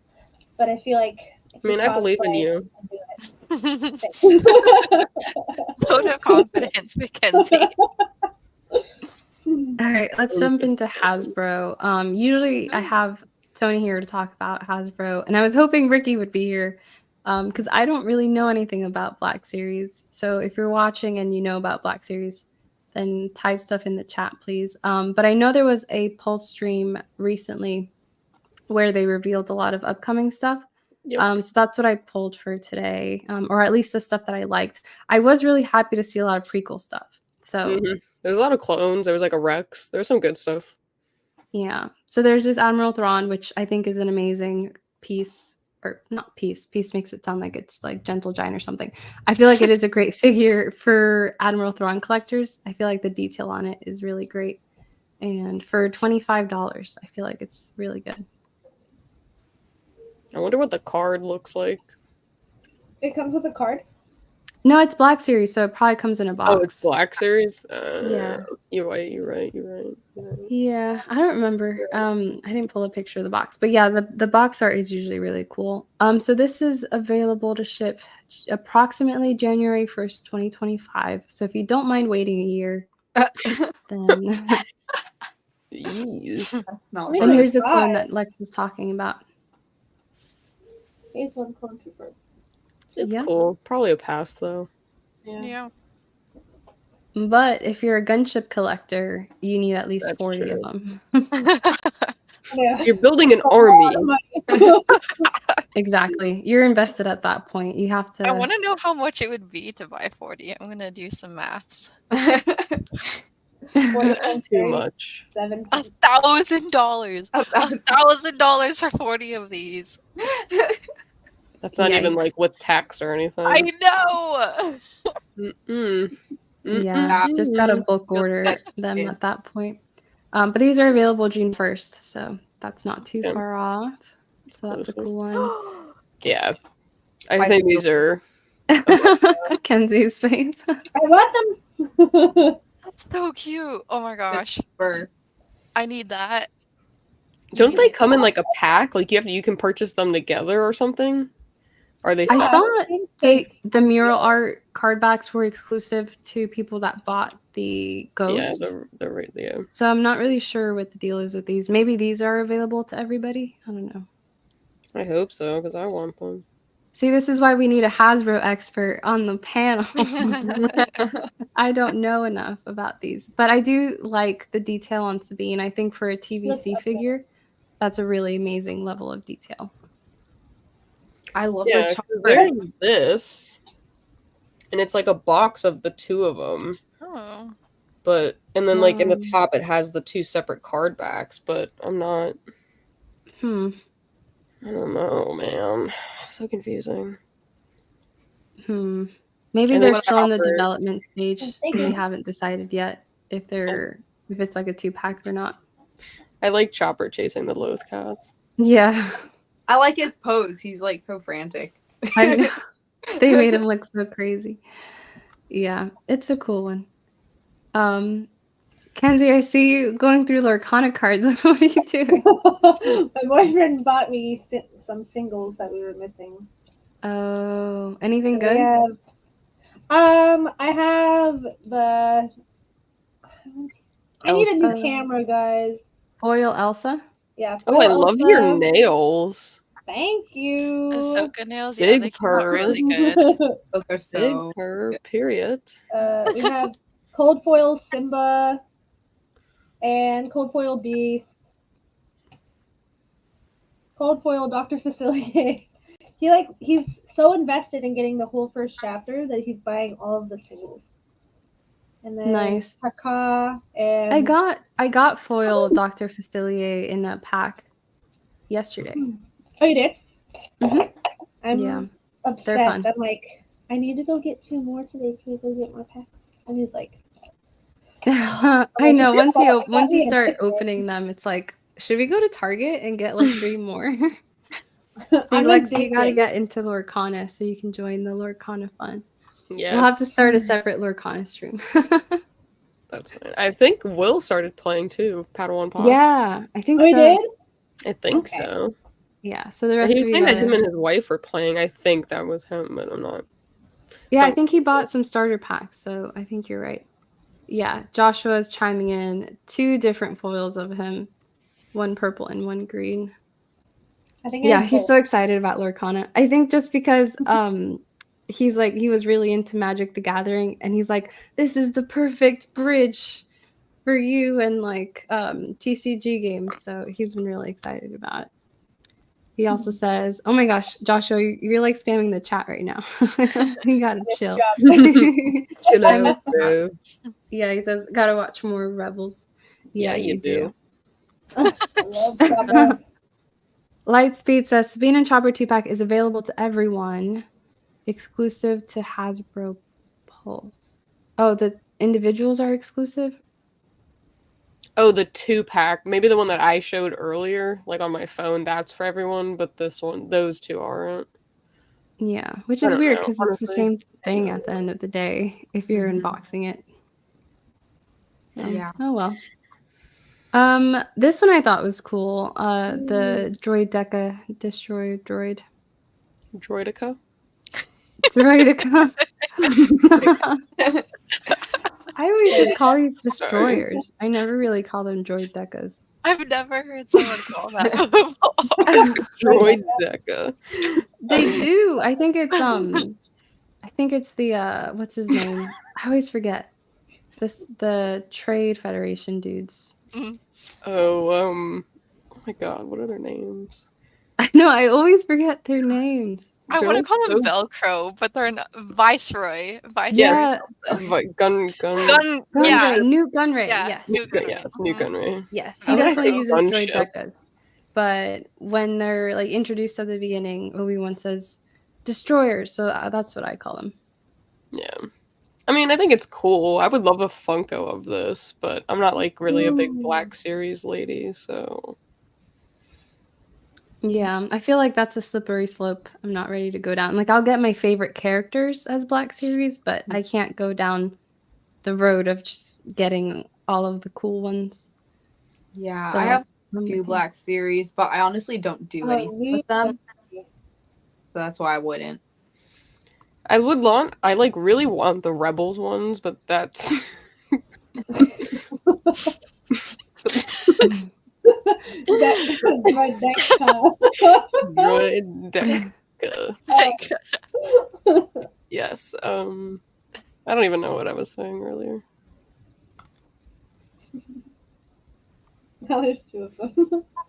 But I feel like if I mean, I believe in cosplay, you. can do it. Vote of confidence, Mackenzie. All right, let's jump into Hasbro. Usually I have Tony here to talk about Hasbro, and I was hoping Ricky would be here because I don't really know anything about Black Series. So if you're watching and you know about Black Series, then type stuff in the chat, please. But I know there was a Pulse stream recently where they revealed a lot of upcoming stuff. Yep. So that's what I pulled for today, or at least the stuff that I liked. I was really happy to see a lot of prequel stuff. So There's a lot of clones. There was like a Rex. There's some good stuff. yeah. So there's this Admiral Thrawn, which I think is an amazing piece, or not piece. Piece makes it sound like it's like Gentle Giant or something. I feel like it is a great figure for Admiral Thrawn collectors. I feel like the detail on it is really great. And for $25, I feel like it's really good. I wonder what the card looks like. It comes with a card. No, it's Black Series, so it probably comes in a box. Oh, it's Black Series? Yeah. You're right. Yeah, I don't remember. I didn't pull a picture of the box, but yeah, the box art is usually really cool. So this is available to ship approximately January 1st, 2025. So if you don't mind waiting a year, then Jeez. No, And and here's the Five. clone that Lex was talking about. Here's one clone trooper. It's Yep. cool. Probably a pass, though. Yeah. But if you're a gunship collector, you need at least That's 40 true. of them. Yeah. You're building an A lot army. of money. Exactly. You're invested at that point. You have to. I want to know how much it would be to buy 40. I'm gonna do some maths. Too much. $7. $1,000. $1,000 for 40 of these. That's not even Yikes. like with tax or anything. I know. Mm-mm. Yeah, just gotta bulk order them at that point. But these are available June 1st, so that's not too Yeah. far off. So that's a cool one. Yeah. I My think these are. Kenzie's face. I want them. That's so cute. Oh my gosh. For- I need that. Don't they come in like a pack? Like you can purchase them together or something? Are they I separate? thought think the mural art card backs were exclusive to people that bought the Yeah, Ghost. they're right there. So I'm not really sure what the deal is with these. Maybe these are available to everybody. I don't know. I hope so, because I want one. See, this is why we need a Hasbro expert on the panel. I don't know enough about these, but I do like the detail on Sabine. I think for a TVC figure, that's a really amazing level of detail. I love Yeah, the 'cause chocolate. there's this, and it's like a box of the two of them. Oh. But and then like in the Um, top it has the two separate card backs, but I'm not. I don't know, man. So confusing. Maybe And they're then still in the Albert- development stage Thank and they you. haven't decided yet if it's like a 2-pack or not. I like Chopper chasing the Loth cats. Yeah, I like his pose. He's like so frantic. I know. They made him look so crazy. Yeah, it's a cool one. Kenzie, I see you going through Lorcana cards. What are you doing? My boyfriend bought me some singles that we were missing. Oh, anything So we good? have, I have the. I need a new Elsa. camera, guys. Foil Elsa? Yeah. Oh, I Foil love your Elsa. nails. Thank you. Ahsoka nails, yeah, Big they came out purr. really good. Those are Big so. her period. We have cold foil Simba and cold foil Beast. Cold foil Dr. Facilier. He's so invested in getting the whole first chapter that he's buying all of the singles. And then Nice. Haka and I got foil Dr. Facilier in a pack yesterday. Oh, you did? Mhm. I'm Yeah, obsessed. they're fun. I'm like, I need to go get 2 more today. Can we go get more packs? And he's like, I know. It's your fault. I got Once me you a start ticket. opening them, it's like, should we go to Target and get like 3 more? See, I'm Lex, you gotta addicted. get into Lorcana so you can join the Lorcana fun. Yeah, We'll have to start a separate Lorcana stream. that's fine. I think Will started playing too. Padawan Pops. Yeah, I think Oh, he so. did? I think Okay. so. Yeah, so the He rest was of you saying that him gotta. and his wife were playing. I think that was him, but I'm not. Yeah, I Don't- think he bought some starter packs, so I think you're right. Yeah, Joshua's chiming in 2 different foils of him, one purple and one green. I think I Yeah, have he's both. so excited about Lorcana. I think just because he's like he was really into Magic the Gathering and he's like, this is the perfect bridge for you and like TCG games. So he's been really excited about it. He also says, "Oh my gosh, Joshua, you're like spamming the chat right now. You gotta chill." Chill I out, missed bro. Yeah, he says, "Gotta watch more Rebels." Yeah, you do. I love Chopper. Lightspeed says Sabine and Chopper 2-pack is available to everyone, exclusive to Hasbro Pulse. Oh, the individuals are exclusive? Oh, the 2-pack. Maybe the one that I showed earlier, like on my phone, that's for everyone, but this one, those 2 aren't. Yeah, which I is don't weird know, because it's the honestly. same thing at the end of the day if you're unboxing it. So, Yeah. oh well. This one I thought was cool. The Droid Deca Destroyer Droid. Droidica? Droidica. I always just call these destroyers. I never really call them droid decas. I've never heard someone call that before. Droid Deca. They do. I think it's the what's his name? I always forget. The Trade Federation dudes. Oh, oh my god, what are their names? I know, I always forget their names. I want to They're call them so- Velcro, but they're not. Viceroy. Yeah. Gun. Gun. Gunray, Yeah. Newt Gunray, Yeah, yes. Newt Gunray. Yes, New Gunray. Yes, he I wanna definitely say uses droid gunship. decas. But when they're like introduced at the beginning, Obi-Wan says destroyers, so that's what I call them. Yeah. I mean, I think it's cool. I would love a Funko of this, but I'm not like really a big Black Series lady, so Yeah, I feel like that's a slippery slope I'm not ready to go down. Like, I'll get my favorite characters as Black Series, but I can't go down the road of just getting all of the cool ones. Yeah, So, I have I'm with a few you. Black Series, but I honestly don't do anything with them. So that's why I wouldn't. I like really want the Rebels ones, but that's Droid Deca. Droid Deck. Like, Yes. I don't even know what I was saying earlier. Now there's two of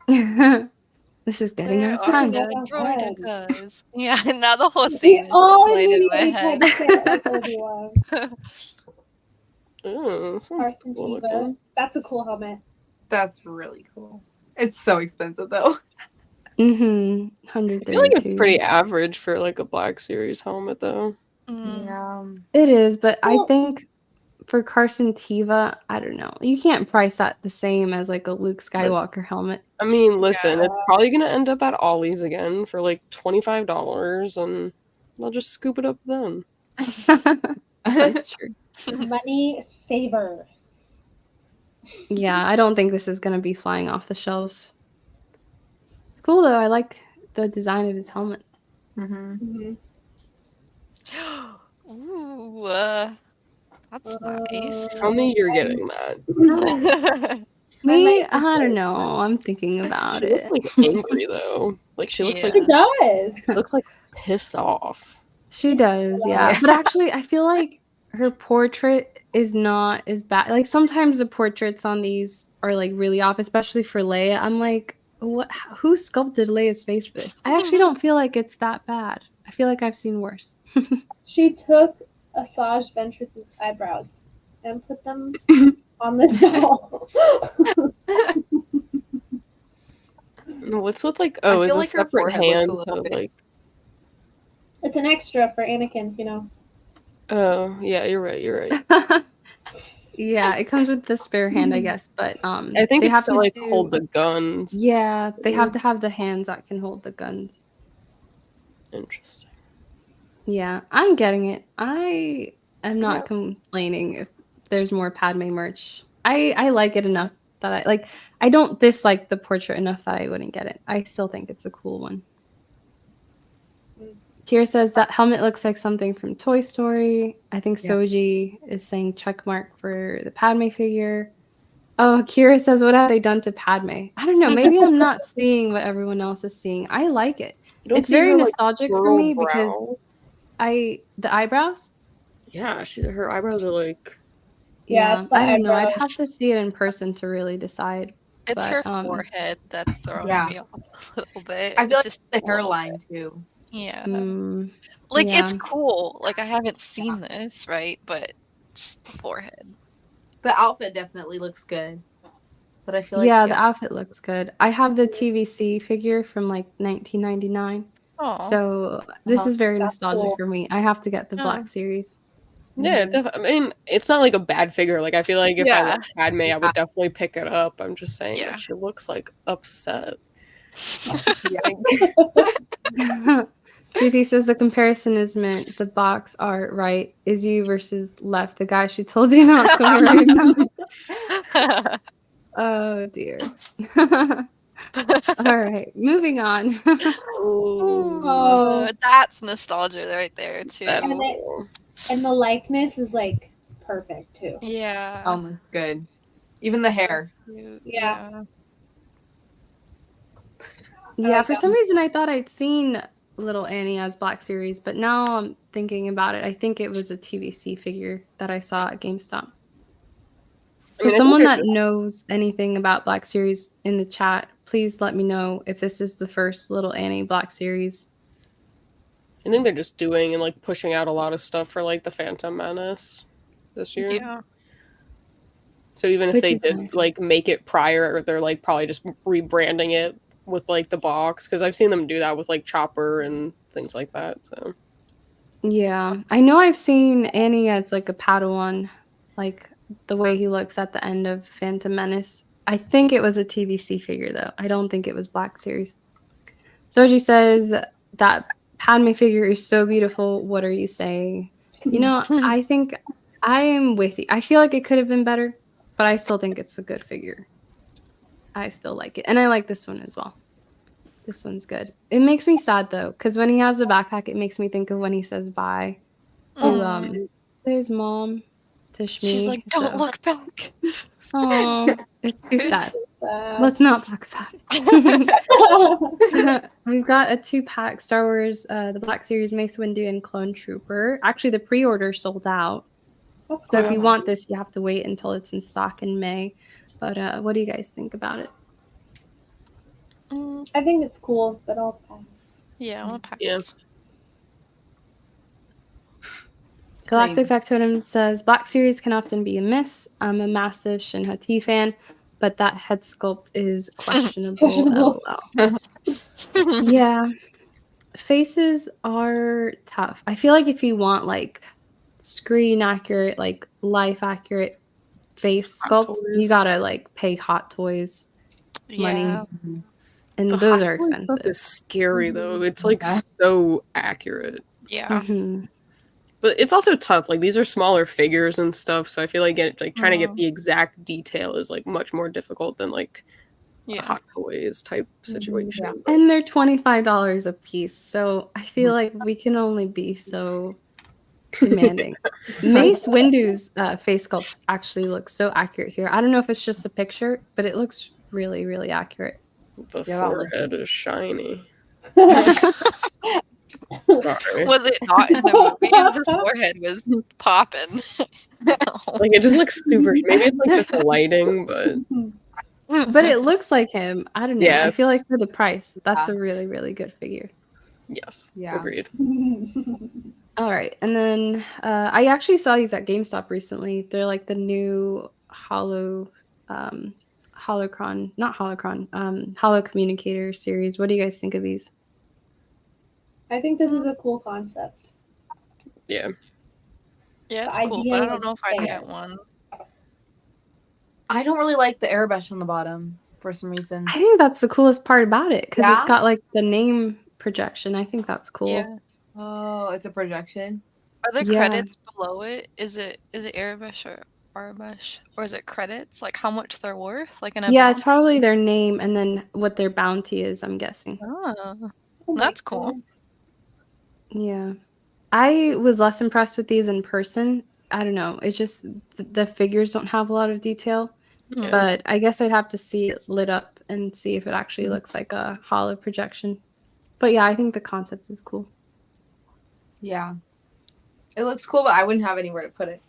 them. This is getting where are fun. the That's droidicas? Yeah, now the whole scene is Oh, played in my immediately head. tried to say it like Obi-Wan. Oh, sounds Carson cool Teva. looking. That's a cool helmet. That's really cool. It's so expensive though. Mm-hmm. I feel like it's 132. pretty average for like a Black Series helmet, though. Mm. Yeah. It is, but I Well- think for Carson Teva, I don't know. You can't price that the same as like a Luke Skywalker helmet. I mean, listen, Yeah. it's probably gonna end up at Ollie's again for like $25, and I'll just scoop it up then. That's true. Money saver. Yeah, I don't think this is gonna be flying off the shelves. It's cool though. I like the design of his helmet. Mm-hmm. Mhm. Ooh, that's nice. Tell me you're getting that. Me, might I don't know. I'm thinking about She it. looks like angry though. Like she looks Yeah. like She does. looks like pissed off. She does, yeah. Yeah. But actually, I feel like her portrait is not as bad. Like sometimes the portraits on these are like really off, especially for Leia. I'm like, what? Who sculpted Leia's face for this? I actually don't feel like it's that bad. I feel like I've seen worse. She took Asajj Ventress's eyebrows and put them on this doll. What's with like? I Oh, is feel a like her separate forehead looks a hand little to bit- like? It's an extra for Anakin, you know. Oh, yeah, you're right. You're right. Yeah, it comes with the spare hand, I guess. But I think they it's have to like hold the guns. Yeah, they have to have the hands that can hold the guns. Interesting. Yeah, I'm getting it. I am not complaining if there's more Padme merch. I like it enough that I don't dislike the portrait enough that I wouldn't get it. I still think it's a cool one. Kira says that helmet looks like something from Toy Story. I think Yeah. Soji is saying check mark for the Padme figure. Oh, Kira says, what have they done to Padme? I don't know. Maybe I'm not seeing what everyone else is seeing. I like it. You don't It's see very her, like, nostalgic for swirl me because brow? the eyebrows. Yeah, her eyebrows are like. Yeah, Yeah, it's the I don't know. I'd eyebrows. have to see it in person to really decide. It's But, her forehead that's throwing Yeah. me off a little bit. I feel like Just the a little hairline bit. too. Yeah. Like, It's cool. Like I haven't seen this, right? But just the forehead. The outfit definitely looks good. But I feel like Yeah, the outfit looks good. I have the TVC figure from like 1999. Oh. So this is very That's nostalgic cool. for me. I have to get the Yeah. Black Series. Yeah, I mean, it's not like a bad figure. Like, I feel like if I Yeah. liked Padme, I would definitely pick it up. I'm just saying Yeah. that she looks like upset. GT says the comparison is meant the box art right is you versus left, the guy she told you not to worry about. Oh dear. All right, moving on. Oh. That's nostalgia right there too. That's And it- cool. And the likeness is like perfect too. Yeah. looks good. Even the So hair. cute. Yeah. Yeah, like for that some one. reason I thought I'd seen Little Annie as Black Series, but now I'm thinking about it. I think it was a TVC figure that I saw at GameStop. So I mean, I someone think that knows anything about Black Series in the chat, please let me know if this is the first Little Annie Black Series. I think they're just doing and like pushing out a lot of stuff for like the Phantom Menace this year. Yeah. So even if Which they is did nice. like make it prior, they're like probably just rebranding it with like the box, because I've seen them do that with like Chopper and things like that. So Yeah, I know I've seen Annie as like a Padawan, like the way he looks at the end of Phantom Menace. I think it was a TVC figure though. I don't think it was Black Series. Soji says that Padme figure is so beautiful. What are you saying? You know, I think I am with you. I feel like it could have been better, but I still think it's a good figure. I still like it. And I like this one as well. This one's good. It makes me sad though, because when he has the backpack, it makes me think of when he says bye to his mom, to Shmi. She's like, don't look back. Oh, it's too sad. Sad. Let's not talk about it. We've got a 2-pack Star Wars, the Black Series Mace Windu and Clone Trooper. Actually, the pre-order sold out. That's So if cool. you want this, you have to wait until it's in stock in May. But what do you guys think about it? I think it's cool, but I'll pass. Yeah, I want to pack Yeah. this. Galactic Factotum says, Black Series can often be a miss. I'm a massive Shin Hati fan, but that head sculpt is questionable. LOL. Yeah. Faces are tough. I feel like if you want like screen accurate, like life accurate face Hot sculpt, Toys. you gotta like pay Hot Toys money. Yeah. And The those Hot are Toy stuff expensive. is scary though. Mhm. It's like Yeah. so accurate. Yeah. Mhm. But it's also tough. Like these are smaller figures and stuff, so I feel like trying to get Mhm. the exact detail is like much more difficult than like a Yeah. Hot Toys type situation. Yeah. But And they're $25 a piece. So I feel like we can only be so demanding. Mace Windu's face sculpt actually looks so accurate here. I don't know if it's just a picture, but it looks really, really accurate. the Yeah, that forehead is shiny. Sorry. Sorry. Was it not in the movies? His forehead was popping. Like it just looks super. Maybe it's like just the lighting, but But it looks like him. I don't know. Yeah. I feel like for the price, that's a Yeah. really, really good figure. yes, Yeah. agreed. All right. And then I actually saw these at GameStop recently. They're like the new Holo Communicator series. What do you guys think of these? I think this is a cool concept. Yeah, Yeah, it's The cool, idea but I was don't know if I'd there. get one. I don't really like the airbrush on the bottom for some reason. I think that's the coolest part about it because it's Yeah? got like the name projection. I think that's cool. Yeah. Oh, it's a projection. Are the Yeah. credits below it? Is it Airbrush or Arbush? Or is it credits? Like how much they're worth? Like in a Yeah, it's bounty? probably their name and then what their bounty is, I'm guessing. Oh. Oh my That's cool. God. Yeah. I was less impressed with these in person. I don't know. It's just the figures don't have a lot of detail. Hmm. But I guess I'd have to see it lit up and see if it actually looks like a hollow projection. But yeah, I think the concept is cool. Yeah. It looks cool, but I wouldn't have anywhere to put it.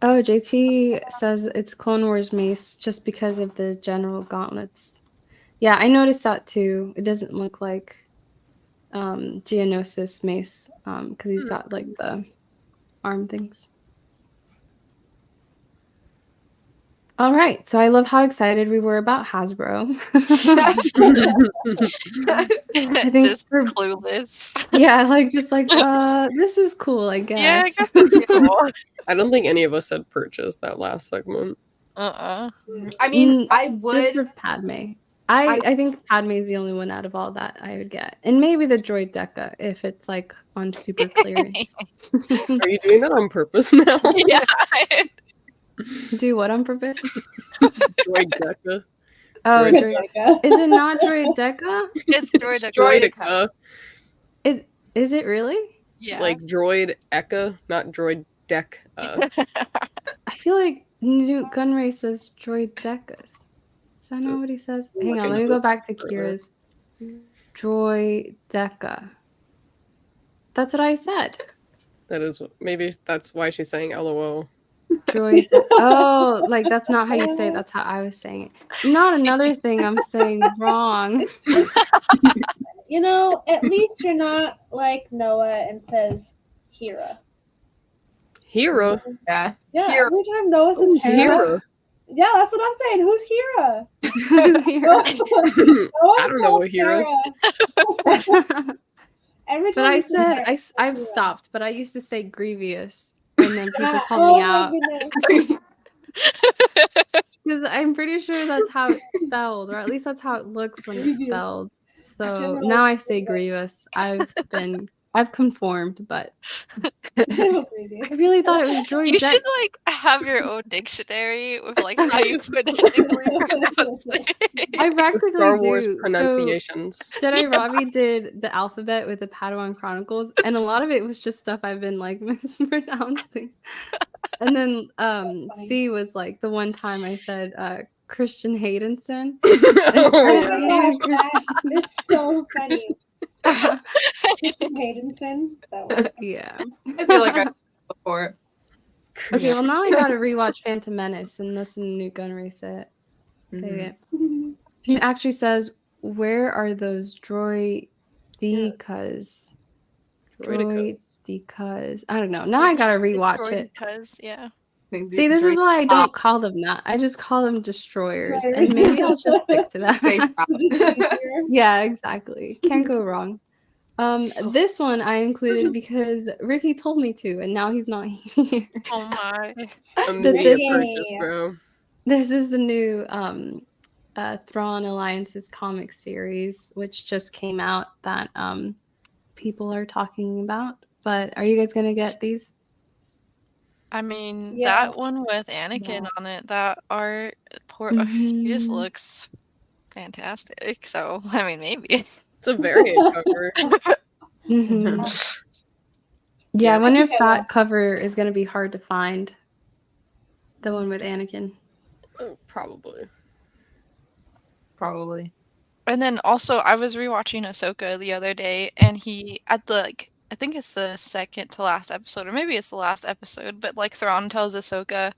Oh, JT says it's Clone Wars Mace just because of the general gauntlets. Yeah, I noticed that too. It doesn't look like Geonosis Mace because he's got like the arm things. All right, so I love how excited we were about Hasbro. I think Just for- clueless. Yeah, like just like this is cool, I guess. Yeah, I guess it's cool. I don't think any of us had purchased that last segment. Uh-uh. I mean, Mm, I Just would. for Padme. I think Padme is the only one out of all that I would get. And maybe the Droid Deca if it's like on super clearance. Are you doing that on purpose now? Yeah. Do what on purpose? Droid Deca. Oh, Droid Droid. Is it not Droid Deca? It's Droid. Droidica. Is it really? Yeah. Like Droid Eka, not Droid Deck. I feel like Newt Gunray says Droid Decas. Is that not Just what he says? look Hang on, let me into go back to further. Kira's. Droid Deca. That's what I said. That is maybe that's why she's saying LOL. Droid. Oh, like that's not how you say it. That's how I was saying it. Not another thing I'm saying wrong. You know, at least you're not like Noah and says Hera. Hera. Yeah. Yeah, Hera. every time Noah Who's says Hera. Hera? Yeah, that's what I'm saying. Who's Hera? I don't know what Hera. Every But time I you say said Hera, I've Hera. stopped, but I used to say grievous, and then people Yeah, call me oh out my goodness. because I'm pretty sure that's how it's spelled, or at least that's how it looks when it's Grievous. spelled. So General now I say grievous. grievous. I've conformed, but So crazy. I really thought it was Droid You Deck. should like have your own dictionary with like how you phonetically pronounce it. I The practically Star Wars do. So pronunciations. Jedi Robbie did the alphabet with the Padawan Chronicles, and a lot of it was just stuff I've been like mispronouncing. And then funny. C was like the one time I said Christian Haydenson. Oh, Oh yeah. my Hayden gosh, that Christensen. is so funny. Christian Haydenson. That one. Yeah. I feel like I've before. Okay, well now I gotta rewatch Phantom Menace and listen to New Gunnery set. Mhm. It actually says, "Where are those droidicas?" Droidicas. Droidicas. I don't know. Now I gotta rewatch it. Because yeah. See, this is why I don't call them that. I just call them destroyers, and maybe I'll just stick to that. Yeah, exactly. Can't go wrong. This one I included because Ricky told me to, and now he's not here. Oh my. Immediate this is- purchase, bro. This is the new Thrawn Alliance's comic series, which just came out that people are talking about. But are you guys gonna get these? I mean, Yeah. that one with Anakin No. on it, that art, he just looks fantastic. So, I mean, maybe. It's a variant cover. Mhm. Yeah, I wonder if that cover is gonna be hard to find. The one with Anakin. Oh, probably. Probably. And then also, I was rewatching Ahsoka the other day, and he at the I think it's the second to last episode, or maybe it's the last episode, but like Thrawn tells Ahsoka,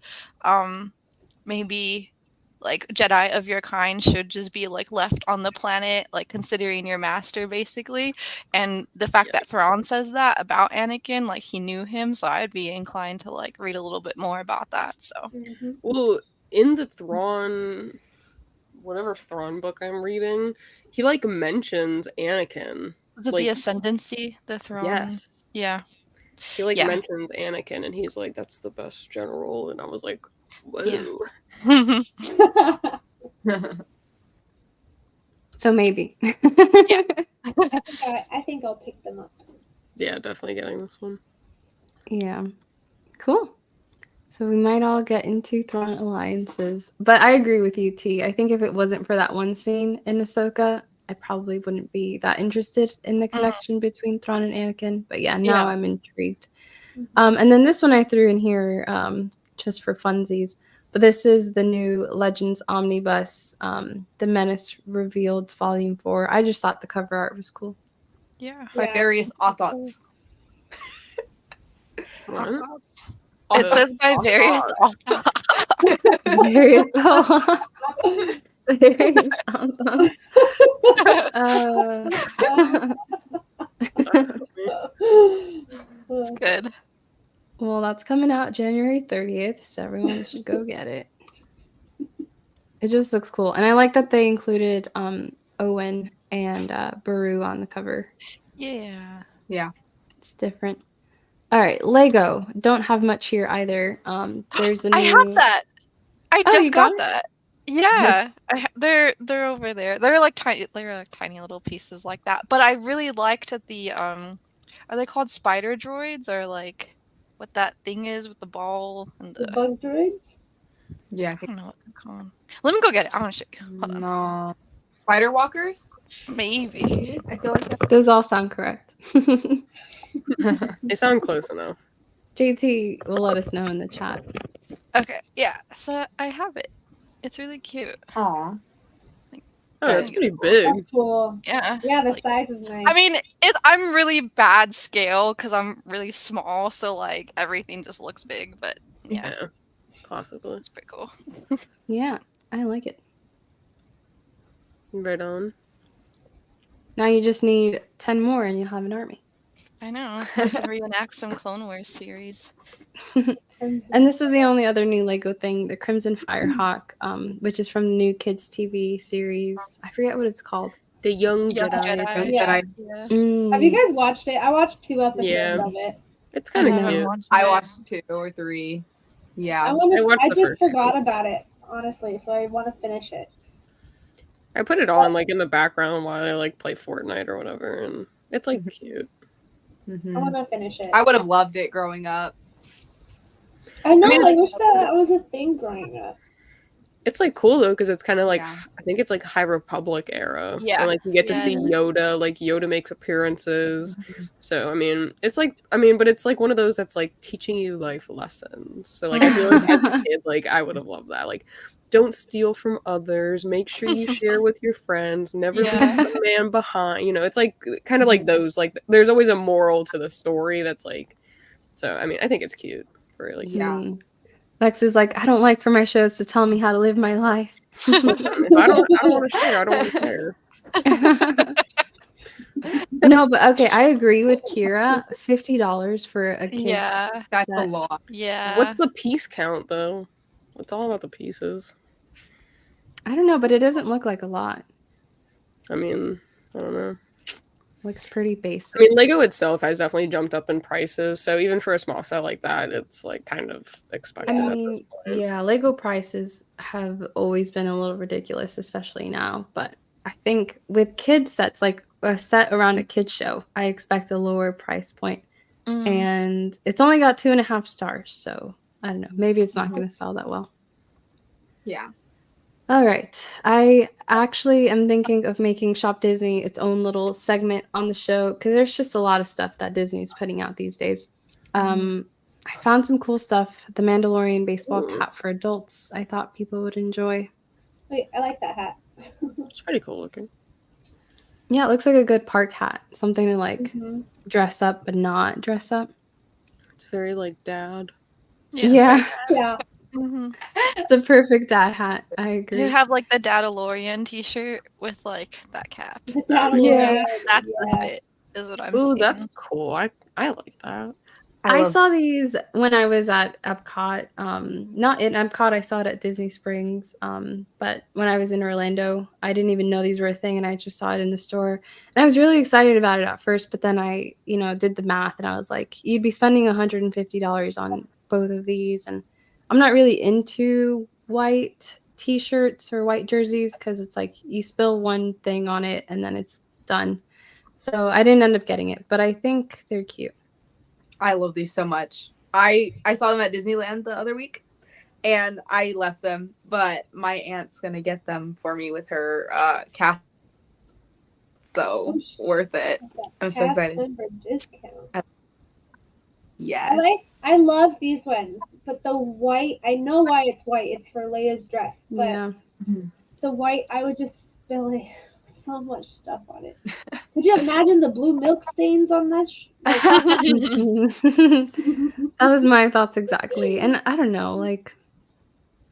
maybe like Jedi of your kind should just be like left on the planet, like considering your master, basically. And the fact that Thrawn says that about Anakin, like he knew him, so I'd be inclined to like read a little bit more about that. So Well, in the Thrawn, whatever Thrawn book I'm reading, he like mentions Anakin. was it Like, the Ascendancy, the Thrawn? yes. Yeah. He like Yeah. mentions Anakin, and he's like, "That's the best general," and I was like, "Whoa." Yeah. So maybe. I think I'll pick them up. Yeah, definitely getting this one. Yeah. Cool. So we might all get into Thrawn alliances. But I agree with you, T. I think if it wasn't for that one scene in Ahsoka, I probably wouldn't be that interested in the connection between Thrawn and Anakin. But yeah, now I'm intrigued. And then this one I threw in here just for funsies. But this is the new Legends Omnibus, The Menace Revealed Volume 4. I just thought the cover art was cool. Yeah. By various authors. What? It says by various authors. Various various authors. That's funny. It's good. Well, that's coming out January 30th, so everyone should go get it. It just looks cool. And I like that they included Owen and Baru on the cover. Yeah. Yeah. It's different. All right, Lego. Don't have much here either. There's a new... I have that. I Oh, just you got got that. Yeah. They're over there. They're like tiny little pieces like that. But I really liked the are they called spider droids, or like what that thing is with the ball and The bug droids? Yeah. I don't know what they're called. Let me go get it. I want to show you. Hold on. No. Spider walkers? Maybe. I feel like that. Those all sound correct. They sound close enough. JT will let us know in the chat. Okay. Yeah. So I have it. It's really cute. Aw. Oh, I that's think it's pretty cool. big. Cool. Yeah. Yeah, the Like, size is nice. I mean, I'm really bad scale because I'm really small, so like everything just looks big. But yeah, Yeah, possibly. it's pretty cool. Yeah, I like it. Right on. Now you just need 10 more and you'll have an army. I know. I can reenact some Clone Wars series. And this is the only other new Lego thing, the Crimson Firehawk, which is from the new Kids TV series. I forget what it's called. The Young Young Jedi. Jedi. Yeah. Yeah. Have you guys watched it? I watched 2 episodes Yeah. of it. It's kind of haven't cute. I watched 2 or 3. Yeah. I watched I the just first forgot season. about it, honestly, so I want to finish it. I put it on like in the background while I like play Fortnite or whatever, and it's like cute. Mhm. I want to finish it. I would have loved it growing up. I know. I mean, I wish that was a thing growing up. It's like cool though because it's kind of like Yeah. I think it's like High Republic era, Yeah. and like you get to Yeah, see it is. Yoda. Like Yoda makes appearances, Mhm. so I mean, it's like but it's like one of those that's like teaching you life lessons. So like I feel like as a kid, like I would have loved that. Like, don't steal from others. Make sure you share with your friends. Never leave Yeah. a man behind. You know, it's like kind of like those. Like, there's always a moral to the story that's like. So I mean, I think it's cute for like. Yeah. Lex is like, I don't like for my shows to tell me how to live my life. Listen, if I don't want to share. I don't want to share. No, but okay, I agree with Kira. $50 for a kid's Yeah. That's a set. lot. Yeah. What's the piece count though? It's all about the pieces. I don't know, but it doesn't look like a lot. I mean, I don't know. Looks pretty basic. I mean, Lego itself has definitely jumped up in prices, so even for a small set like that, it's like kind of expected I at this mean, point. yeah, Lego prices have always been a little ridiculous, especially now. But I think with kids sets, like a set around a kids show, I expect a lower price point. Mm. And it's only got 2.5 stars, so I don't know. Maybe it's not Mhm. going to sell that well. Yeah. All right. I actually am thinking of making Shop Disney its own little segment on the show because there's just a lot of stuff that Disney's putting out these days. I found some cool stuff. The Mandalorian baseball Ooh. cap for adults. I thought people would enjoy. Wait, I like that hat. It's pretty cool looking. Yeah, it looks like a good park hat. Something to like Mhm. dress up but not dress up. It's very like dad. Yeah, Yeah. Mhm. it's a perfect dad hat. I You agree. have like the Dadalorian t-shirt with like that cap. The That Dadalorian, Yeah. That's the yeah. fit, is what I'm Ooh, saying. that's cool. I like that. I love- saw these when I was at Epcot. Not in Epcot, I saw it at Disney Springs. But when I was in Orlando, I didn't even know these were a thing, and I just saw it in the store. And I was really excited about it at first, but then I, did the math, and I was like, you'd be spending $150 on both of these, and I'm not really into white T-shirts or white jerseys because it's like you spill one thing on it and then it's done. So I didn't end up getting it, but I think they're cute. I love these so much. I saw them at Disneyland the other week, and I left them, but my aunt's gonna get them for me with her cast. So worth it. I'm so Cast excited. member discount. Yes. I love these ones, but the white, I know why it's white. It's for Leia's dress, but Yeah. the white, I would just spill like so much stuff on it. Could you imagine the blue milk stains on that? That was my thoughts exactly. And I don't know, like,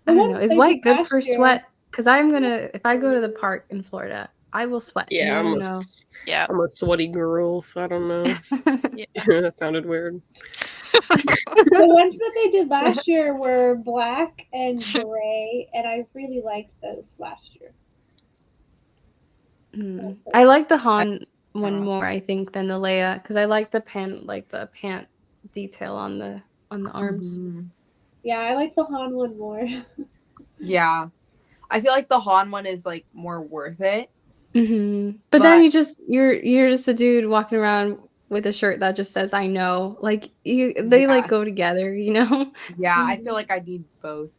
I The don't ones know. Is they did white good last for year- sweat? Because if I go to the park in Florida, I will sweat. Yeah, You know. Yeah. I'm a sweaty girl, so I don't know. That sounded weird. The ones that they did last year were black and gray, and I really liked those last year. I like the Han one more, I think, than the Leia, because I like the pant detail on the arms. Mhm. Yeah, I like the Han one more. Yeah. I feel like the Han one is like more worth it. But then But- you're just a dude walking around with a shirt that just says "I know." Like they Yeah. like go together, you know? Yeah, I feel like I need both.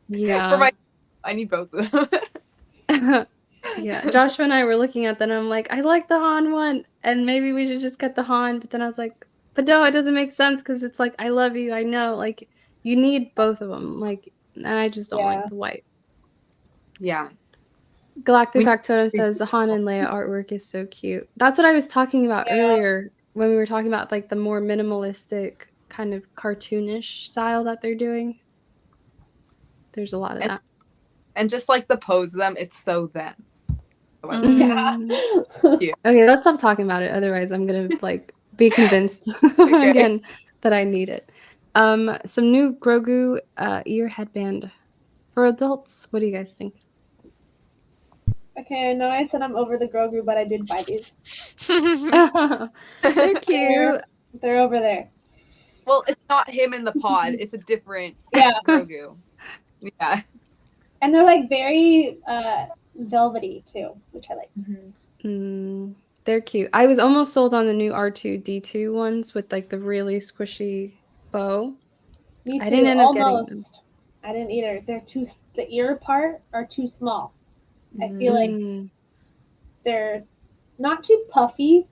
Yeah. I need both of them. Yeah, Joshua and I were looking at that, and I'm like, I like the Han one, and maybe we should just get the Han. But then I was like, but no, it doesn't make sense because it's like, I love you, I know, like you need both of them, like, and I just don't like the white. Yeah. Galactic We- Factotum says the Han and Leia artwork is so cute. That's what I was talking about earlier when we were talking about like the more minimalistic kind of cartoonish style that they're doing. There's a lot of that. And just like the pose of them, it's so them. Okay, let's stop talking about it. Otherwise, I'm gonna like be convinced again that I need it. Some new Grogu ear headband for adults. What do you guys think? Okay, I know I said I'm over the Grogu, but I did buy these. They're cute. They're over there. Well, it's not him in the pod. It's a different Yeah. Grogu. Yeah. And they're like very velvety too, which I like. They're cute. I was almost sold on the new R2-D2 ones with like the really squishy bow. Me too. I didn't end up getting them. I didn't either. The ear part are too small. I feel like Mm. they're not too puffy,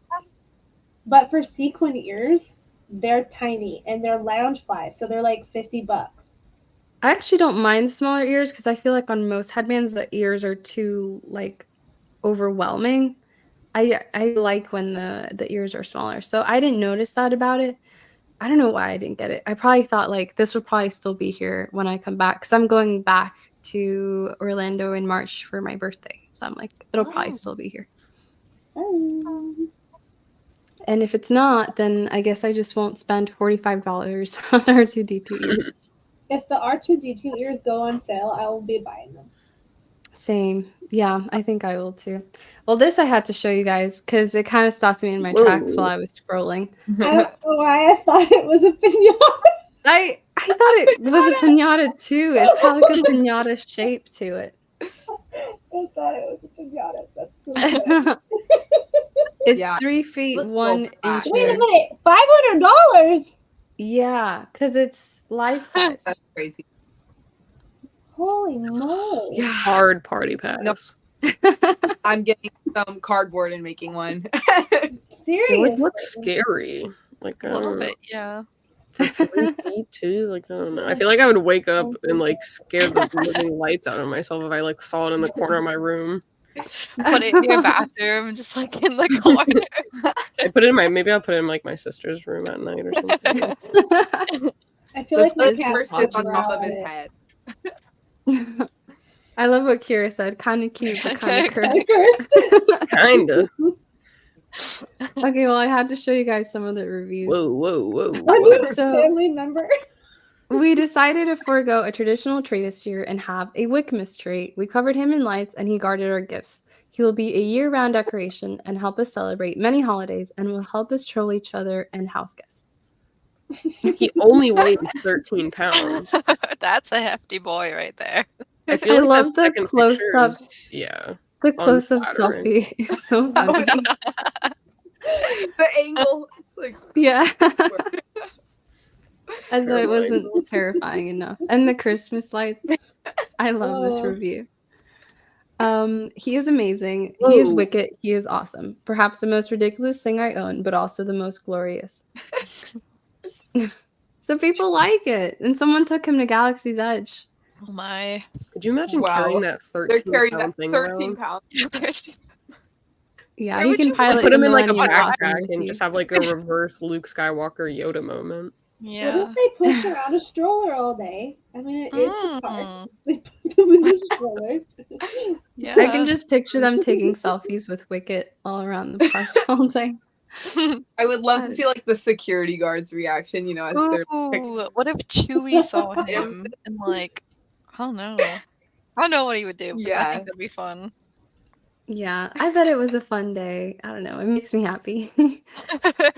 but for sequin ears, they're tiny and they're loungefly, so they're like $50. I actually don't mind the smaller ears because I feel like on most headbands the ears are too like overwhelming. I like when the ears are smaller. So I didn't notice that about it. I don't know why I didn't get it. I probably thought like this would probably still be here when I come back because I'm going back to Orlando in March for my birthday. So I'm like, it'll probably Oh. still be here. Oh. And if it's not, then I guess I just won't spend $45 on R2D2 ears. If the R2D2 ears go on sale, I will be buying them. Same. Yeah, I think I will too. Well, this I had to show you guys because it kind of stopped me in my tracks while I was scrolling. I don't know why I thought it was a pinata. I thought it was a pinata too. It's got like a pinata shape to it. I thought it was a pinata. That's so good. It's Yeah. 3 feet Looks 1 fat. inch. Wait a minute, $500? Yeah, because it's life size. That's crazy. Holy moly! Yeah. Hard party pass. Nope. I'm getting some cardboard and making one. It Seriously? would look scary. Like, A I little don't know. bit, yeah. For 3 feet too. Like, I don't know. I feel like I would wake up and like scare the living lights out of myself if I like saw it in the corner of my room. Put it in your bathroom, just like in the corner. I put it in maybe I'll put it in like my sister's room at night or something. I feel Let's like my put cat first sip on would top love of his it. head. I love what Kira said. Kind of cute, but kind of Okay. cursed. Kinda. Okay, well, I had to show you guys some of the reviews. Whoa. What So- family member? We decided to forego a traditional tree this year and have a Wickmas tree. We covered him in lights and he guarded our gifts. He will be a year-round decoration and help us celebrate many holidays and will help us troll each other and house guests. He only weighs 13 pounds. That's a hefty boy right there. I feel I like love that the second close-up. picture is- yeah. The close-up Unflattering. selfie is so funny. The angle. It's like Yeah. It's As though it terrible wasn't angle. terrifying enough. And the Christmas lights. I love this Oh. review. He is amazing. He is Whoa. wicked. He is awesome. Perhaps the most ridiculous thing I own, but also the most glorious. So people like it. And someone took him to Galaxy's Edge. Oh my. Could you imagine Wow. carrying that they're 13 carrying that pound thing 13 around? pounds. Yeah, Where he would can you pilot Put the him in like a Millennium Falcon backpack with and you. just have like a reverse Luke Skywalker Yoda moment. What Yeah. if they push around a stroller all day? I mean, it is the park. Mm. They put them in the stroller. Yeah. I can just picture them taking selfies with Wicket all around the park all day. I would love to see like the security guard's reaction, you know, as they're Ooh, what if Chewie saw Items. him and like, I don't know. I don't know what he would do. But I Yeah. think that'd be fun. Yeah, I bet it was a fun day. I don't know. It makes me happy.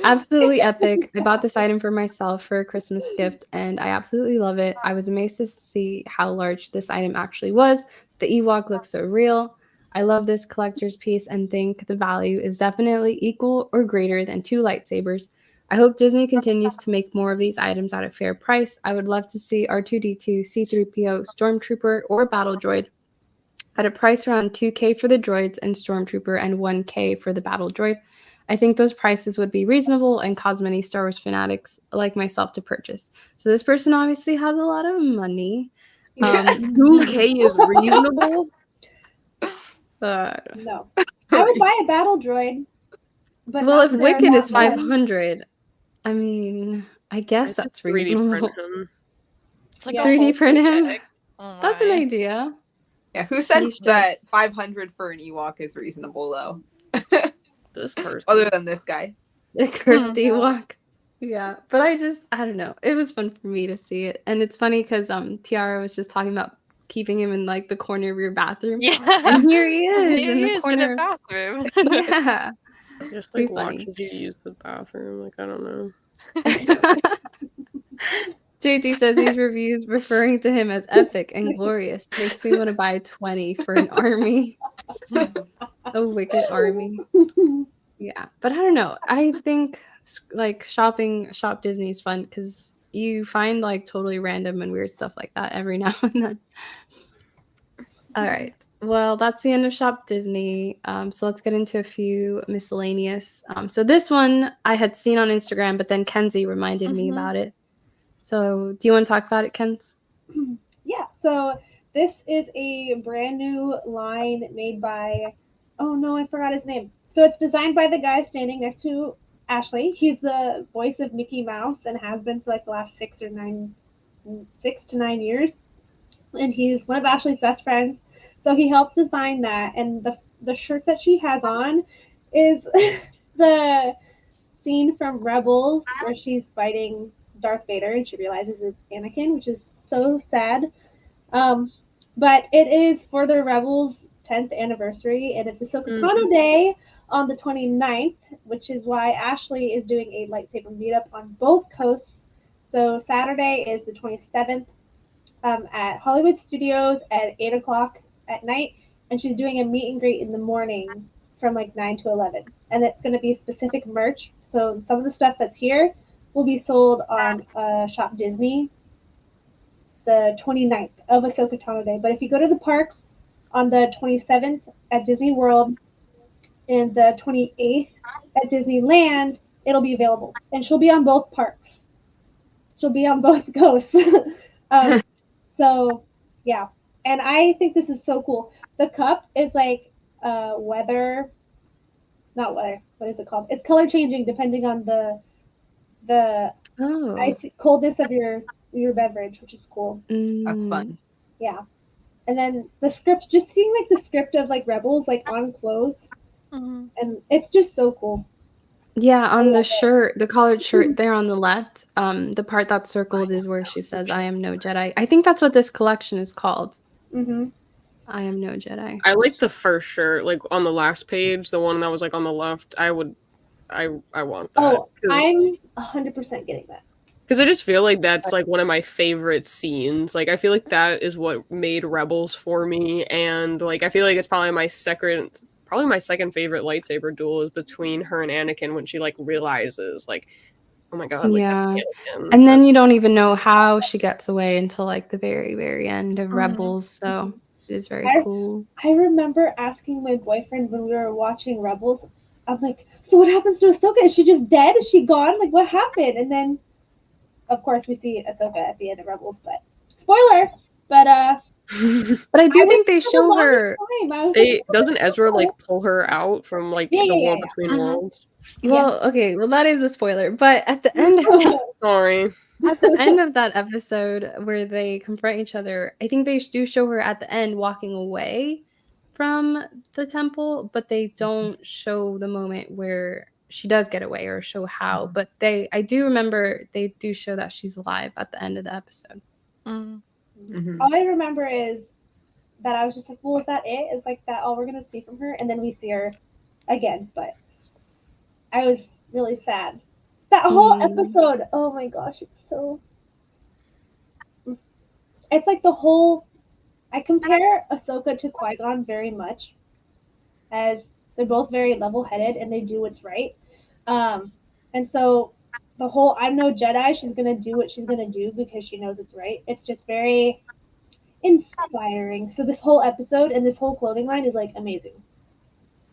Absolutely epic. I bought this item for myself for a Christmas gift, and I absolutely love it. I was amazed to see how large this item actually was. The Ewok looks so real. I love this collector's piece and think the value is definitely equal or greater than 2 lightsabers. I hope Disney continues to make more of these items at a fair price. I would love to see R2D2, C3PO, Stormtrooper, or Battle Droid at a price around $2K for the droids and Stormtrooper and $1K for the Battle Droid. I think those prices would be reasonable and cause many Star Wars fanatics like myself to purchase. So this person obviously has a lot of money. 2K is reasonable. No. I would buy a battle droid. But Well, not if for Wicked that is one. 500, I mean, I guess that's 3D reasonable. print him. It's like Yeah. a 3D whole print him? project. Oh That's an my. idea. Yeah, who said You should. that 500 for an Ewok is reasonable though? This person. Other than this guy. The cursed Yeah. Ewok. Yeah, but I don't know. It was fun for me to see it. And it's funny because Tiara was just talking about keeping him in like the corner of your bathroom. Yeah. And here he is Here in he the is corner in the of bathroom. yeah. Just Pretty like funny. watches you use the bathroom. Like, I don't know. JT says these reviews referring to him as epic and glorious makes me want to buy 20 for an army. A wicked army. Yeah, but I don't know. I think like shop Disney is fun because you find like totally random and weird stuff like that every now and then. All right. Well, that's the end of Shop Disney. So let's get into a few miscellaneous. So this one I had seen on Instagram, but then Kenzie reminded me about it. So do you want to talk about it, Kenz? Yeah. So this is a brand new line made by, oh no, I forgot his name. So it's designed by the guy standing next to Ashley. He's the voice of Mickey Mouse and has been for like the last 6 to 9 years. And he's one of Ashley's best friends. So he helped design that. And the shirt that she has on is the scene from Rebels where she's fighting Darth Vader and she realizes it's Anakin, which is so sad. But it is for the Rebels 10th anniversary, and it's Ahsoka Tano Day on the 29th, which is why Ashley is doing a lightsaber meetup on both coasts. So Saturday is the 27th at Hollywood Studios at 8 o'clock at night, and she's doing a meet and greet in the morning from like 9 to 11. And it's going to be specific merch. So some of the stuff that's here will be sold on Shop Disney the 29th of Ahsoka Tano Day. But if you go to the parks on the 27th at Disney World and the 28th at Disneyland, it'll be available. And she'll be on both parks. She'll be on both coasts. So, yeah. And I think this is so cool. The cup is like weather, not weather, what is it called? It's color changing depending on the ice coldness of your beverage, which is cool. That's fun. Yeah. And then the script, just seeing like the script of like Rebels like on clothes, and it's just so cool. Yeah, on the shirt, the collared shirt there on the left, the part that's circled is where she says, "I am no Jedi." I think that's what this collection is called. I am no Jedi. I like the first shirt, like on the last page, the one that was like on the left. I want that. Oh, I'm 100% getting that. Because I just feel like that's like one of my favorite scenes. Like I feel like that is what made Rebels for me, and like I feel like it's probably my second favorite lightsaber duel is between her and Anakin when she like realizes like, oh my god, like, yeah. that's Anakin. And then you don't even know how she gets away until like the very, very end of Rebels. So it is very cool. I remember asking my boyfriend when we were watching Rebels, I'm like, so what happens to Ahsoka? Is she just dead? Is she gone? Like what happened? And then of course we see Ahsoka at the end of Rebels, but spoiler. But but I do think they show her. Doesn't Ezra like pull her out from like the war between worlds? Well, okay, well that is a spoiler, but at the end sorry. At the end of that episode where they confront each other, I think they do show her at the end walking away from the temple, but they don't show the moment where she does get away or show how. But I do remember they do show that she's alive at the end of the episode. All I remember is that I was just like, well, is that it? Is like that all we're gonna see from her? And then we see her again, but I was really sad. That whole episode, oh my gosh, it's like the whole, I compare Ahsoka to Qui-Gon very much, as they're both very level-headed and they do what's right. And so the whole I'm no Jedi, she's going to do what she's going to do because she knows it's right. It's just very inspiring. So this whole episode and this whole clothing line is like amazing.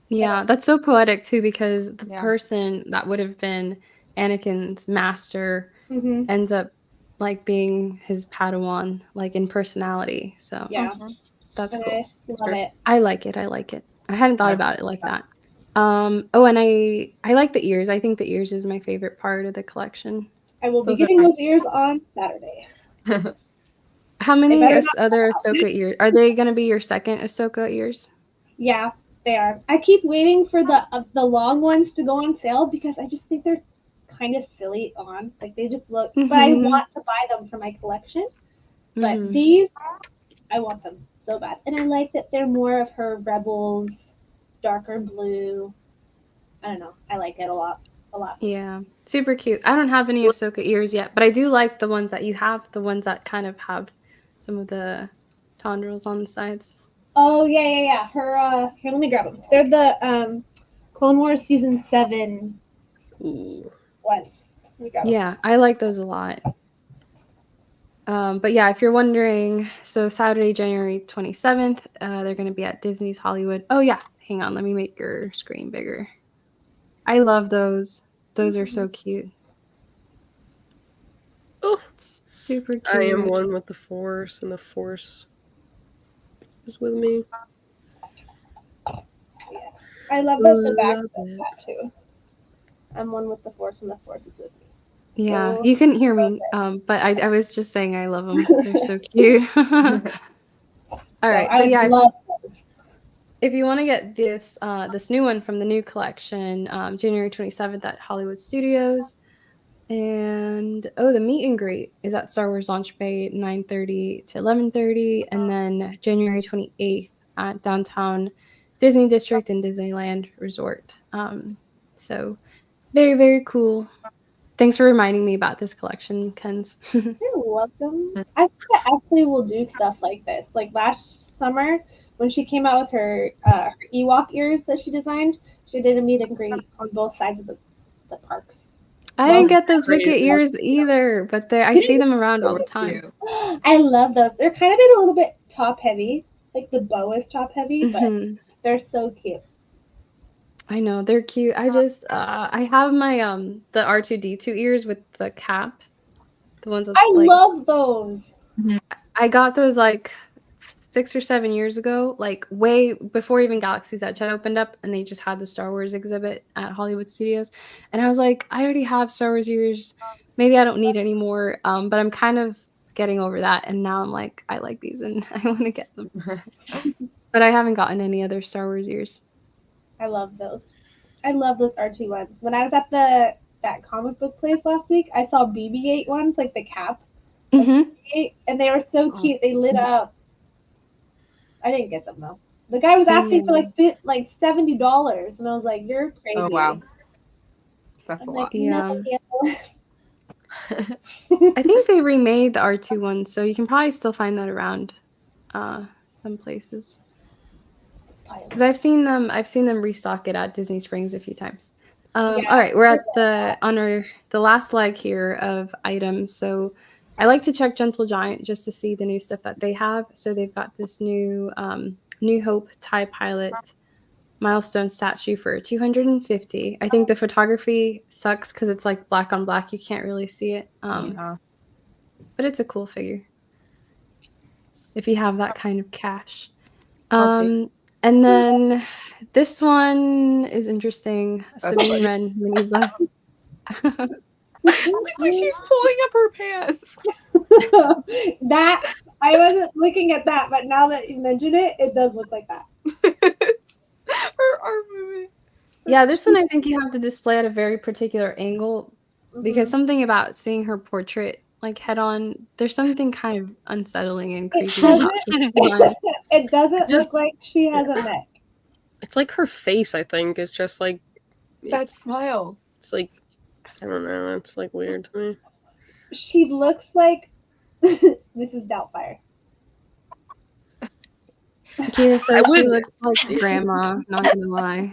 Yeah, that's so poetic too, because the person that would have been Anakin's master ends up like being his Padawan, like in personality. So that's cool. I like it. I hadn't thought about it like that. And I like the ears. I think the ears is my favorite part of the collection. I will be getting those ears on Saturday. How many other Ahsoka ears? Are they going to be your second Ahsoka ears? Yeah, they are. I keep waiting for the long ones to go on sale because I just think they're kind of silly on. Like they just look, but I want to buy them for my collection. But these, I want them so bad. And I like that they're more of her Rebels, darker blue. I don't know. I like it a lot. Yeah, super cute. I don't have any Ahsoka ears yet, but I do like the ones that you have, the ones that kind of have some of the tendrils on the sides. Oh, yeah. Her, here, let me grab them. They're the Clone Wars Season 7 ones. Yeah, I like those a lot. But yeah, if you're wondering, so Saturday, January 27th, they're going to be at Disney's Hollywood. Oh yeah, hang on, let me make your screen bigger. I love those. Those are so cute. Oh, It's super cute. I am one with the Force, and the Force is with me. I love that the back Love says it. that too. I'm one with the Force, and the Force is with me. Yeah, So- you couldn't hear me, but I was just saying I love them. They're so cute. All right, I but yeah, love those. if you want to get this new one from the new collection, January 27th at Hollywood Studios, and the meet and greet is at Star Wars Launch Bay 9:30 to 11:30, and then January 28th at downtown Disney District and Disneyland Resort. So very, very cool. Thanks for reminding me about this collection, Ken's. You're welcome. I think that Ashley will do stuff like this. Like last summer, when she came out with her Ewok ears that she designed, she did a meet and greet on both sides of the parks. I didn't get those crazy. Wicket ears either, but I see them around all the time. I love those. They're kind of a little bit top heavy. Like the bow is top heavy, but Mhm. they're so cute. I know, they're cute. I just I have my the R2D2 ears with the cap. The ones that I love those. I got those like 6 or 7 years ago, like way before even Galaxy's Edge had opened up, and they just had the Star Wars exhibit at Hollywood Studios. And I was like, I already have Star Wars ears. Maybe I don't need any more. But I'm kind of getting over that, and now I'm like, I like these and I want to get them. But I haven't gotten any other Star Wars ears. I love those. I love those R2 ones. When I was at that comic book place last week, I saw BB-8 ones, like the cap. Mm-hmm. And they were so cute. They lit up. I didn't get them though. The guy was asking for like $70, and I was like, "You're crazy." Oh wow, that's I'm a lot. like, "No, Yeah. I think they remade the R2 one, so you can probably still find that around some places. Because I've seen them restock it at Disney Springs a few times. All right, we're at the last leg here of items. So I like to check Gentle Giant just to see the new stuff that they have. So they've got this new New Hope TIE Pilot milestone statue for $250. I think the photography sucks because it's like black on black. You can't really see it. Yeah. But it's a cool figure if you have that kind of cash. And then this one is interesting. That's Sabine funny. Wren minibus. It looks like she's pulling up her pants. That I wasn't looking at that, but now that you mention it, it does look like that. Her arm moving. Yeah, this one I think you have to display at a very particular angle because something about seeing her portrait like head on, there's something kind of unsettling and creepy about this one. It doesn't look like she has a neck. It's like her face, I think, is just like That smile. It's like, I don't know. It's like weird to me. She looks like Mrs. Doubtfire. Kira says I she would- looks like grandma, not gonna lie.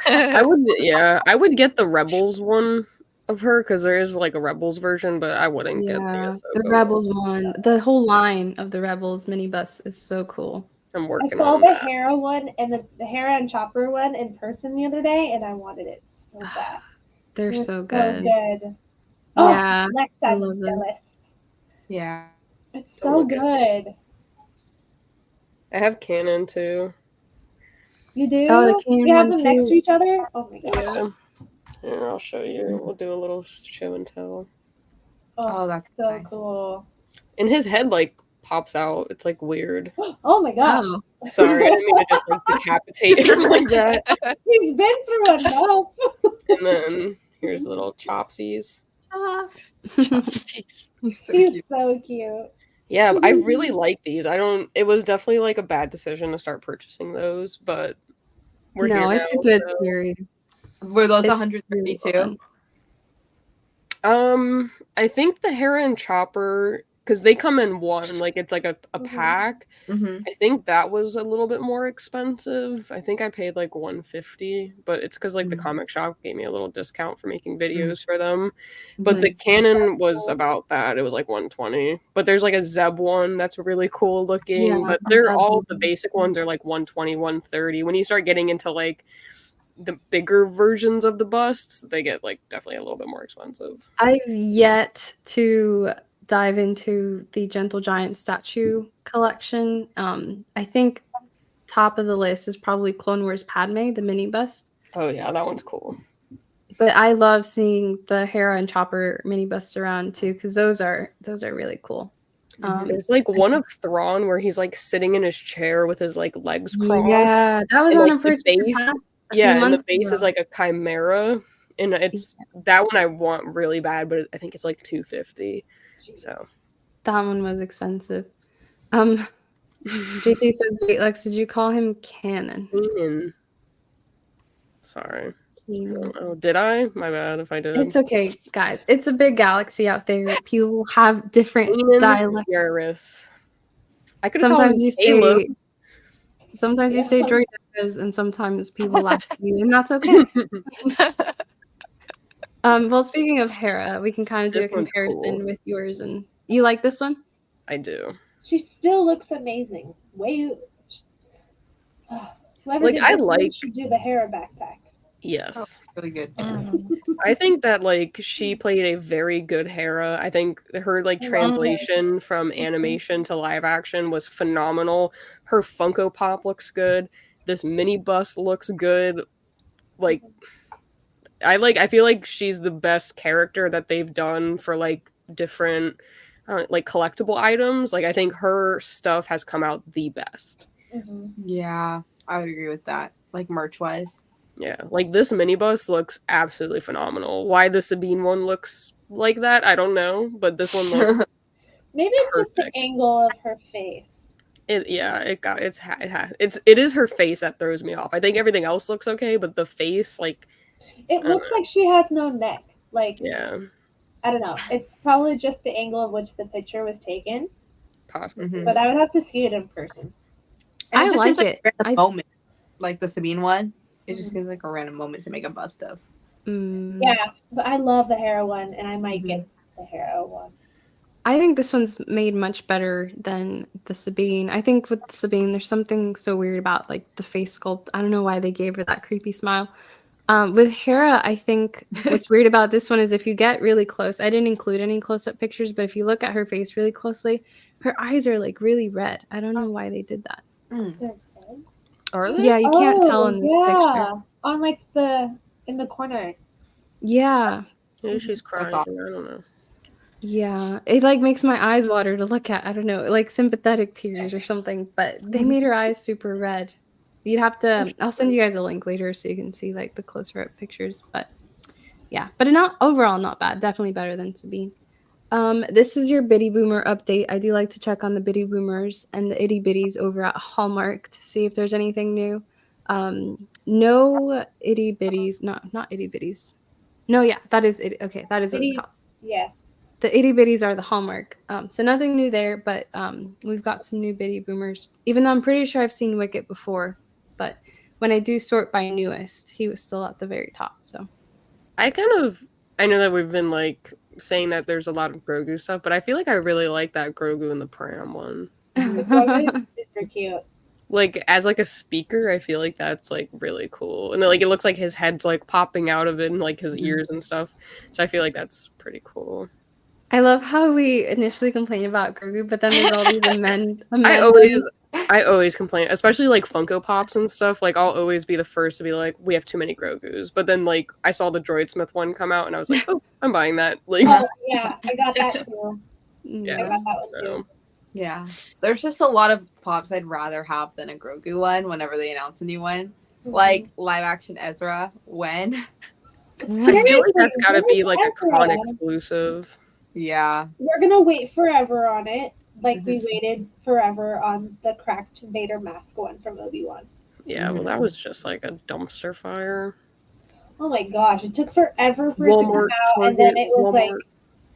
I would get the Rebels one of her because there is like a Rebels version, but I wouldn't get Yeah, the the Rebels one. The whole line of the Rebels minibus is so cool. I'm I working saw on the that. Hera one and the Hera and Chopper one in person the other day, and I wanted it so bad. They're It was so good. Oh, Yeah, next I I'm love them. jealous. Yeah. It's so good. I have Canon too. You do? Oh, the Canon you have one them next too. to each other? Oh my god. Yeah. Here, I'll show you. We'll do a little show and tell. Oh, that's so nice. cool. And his head like pops out. It's like weird. Oh my gosh. Oh, Sorry, I didn't mean to just like decapitate him like that. He's been through enough. And then here's little chopsies. Chopsticks. He's so He's cute. so cute. Yeah, I really like these. It was definitely like a bad decision to start purchasing those, but we're no, here it's now, a good so- series. Were those It's 132? really fun. I think the Hera and Chopper because they come in one, like it's like a pack. Mm-hmm. I think that was a little bit more expensive. I think I paid like $150, but it's because like the comic shop gave me a little discount for making videos for them. But the Canon was about that. It was like $120. But there's like a Zeb one that's really cool looking. Yeah, But the they're Zeb all one. the basic ones are like $120, $130. When you start getting into like the bigger versions of the busts, they get like definitely a little bit more expensive. I've yet to dive into the Gentle Giant statue collection. I think top of the list is probably Clone Wars Padme, the mini bust. Oh yeah, that one's cool. But I love seeing the Hera and Chopper mini busts around too, because those are really cool. There's like one of Thrawn where he's like sitting in his chair with his like legs crossed. Yeah, that was and, on like, a the purchase base, pack a yeah, few and the months base ago. is like a chimera, and it's that one I want really bad, but I think it's like $250. So that one was expensive. JT says, "Wait, Lex, did you call him Cannon?" Keenan. Sorry. Keenan. Oh, did I? My bad if I did. It's okay, guys. It's a big galaxy out there. People have different Keenan dialects. Yaris. I could have called Sometimes him you Caleb. say, sometimes you say droids, and sometimes people laugh at you, and that's okay. Well, speaking of Hera, we can kind of do This a one's comparison cool. with yours. And you like this one? I do. She still looks amazing. Whoever Like, did I this one like- should do the Hera backpack. Yes. Really good. I think that like she played a very good Hera. I think her like I love her. translation from animation to live action was phenomenal. Her Funko Pop looks good. This mini bust looks good. Like I feel like she's the best character that they've done for like different like collectible items. Like I think her stuff has come out the best. Yeah, I would agree with that. Like merch wise. Yeah, like this mini bus looks absolutely phenomenal. Why the Sabine one looks like that, I don't know, but this one looks Maybe it's just the perfect. angle of her face. It is her face that throws me off. I think everything else looks okay, but the face, like, It looks like she has no neck. Like, yeah, I don't know. It's probably just the angle of which the picture was taken, possibly. but I would have to see it in person. And I it just like seems like it. a random moment. Like the Sabine one. It just seems like a random moment to make a bust of. Yeah, but I love the Hera one, and I might get the Hera one. I think this one's made much better than the Sabine. I think with Sabine, there's something so weird about like the face sculpt. I don't know why they gave her that creepy smile. With Hera, I think what's weird about this one is if you get really close, I didn't include any close-up pictures, but if you look at her face really closely, her eyes are like really red. I don't know why they did that. Are they? Yeah, you can't tell in this picture. Yeah, on like in the corner. Yeah. Maybe she's crying. I awesome. don't know. Yeah, it like makes my eyes water to look at. I don't know, like sympathetic tears or something, but they made her eyes super red. You'd have to, I'll send you guys a link later so you can see like the closer up pictures, but yeah, but not overall not bad. Definitely better than Sabine. This is your Biddy Boomer update. I do like to check on the Biddy Boomers and the Itty Bitties over at Hallmark to see if there's anything new. No Itty Bitties, not Itty Bitties. No, yeah, that is it. Okay, that is what it's called. Yeah. The Itty Bitties are the Hallmark. So nothing new there, but we've got some new Biddy Boomers. Even though I'm pretty sure I've seen Wicket before, but when I do sort by newest, he was still at the very top. So I know that we've been like saying that there's a lot of Grogu stuff, but I feel like I really like that Grogu in the pram one. The Grogu is super cute. Like as like a speaker, I feel like that's like really cool, and then, like it looks like his head's like popping out of it, and like his ears and stuff. So I feel like that's pretty cool. I love how we initially complain about Grogu, but then there's all these amendments. I always complain, especially like Funko Pops and stuff. Like I'll always be the first to be like, we have too many Grogus. But then like I saw the Droidsmith one come out, and I was like, oh, I'm buying that. Like, Yeah, I got that too. yeah. I got that one too. Yeah. There's just a lot of pops I'd rather have than a Grogu one whenever they announce a new one. Like live action Ezra when. I feel like that's gotta be like a con exclusive. Yeah. We're gonna wait forever on it, like we waited forever on the cracked Vader mask one from Obi-Wan. Yeah, well, that was just like a dumpster fire. Oh my gosh, it took forever for it to come out, and then it was like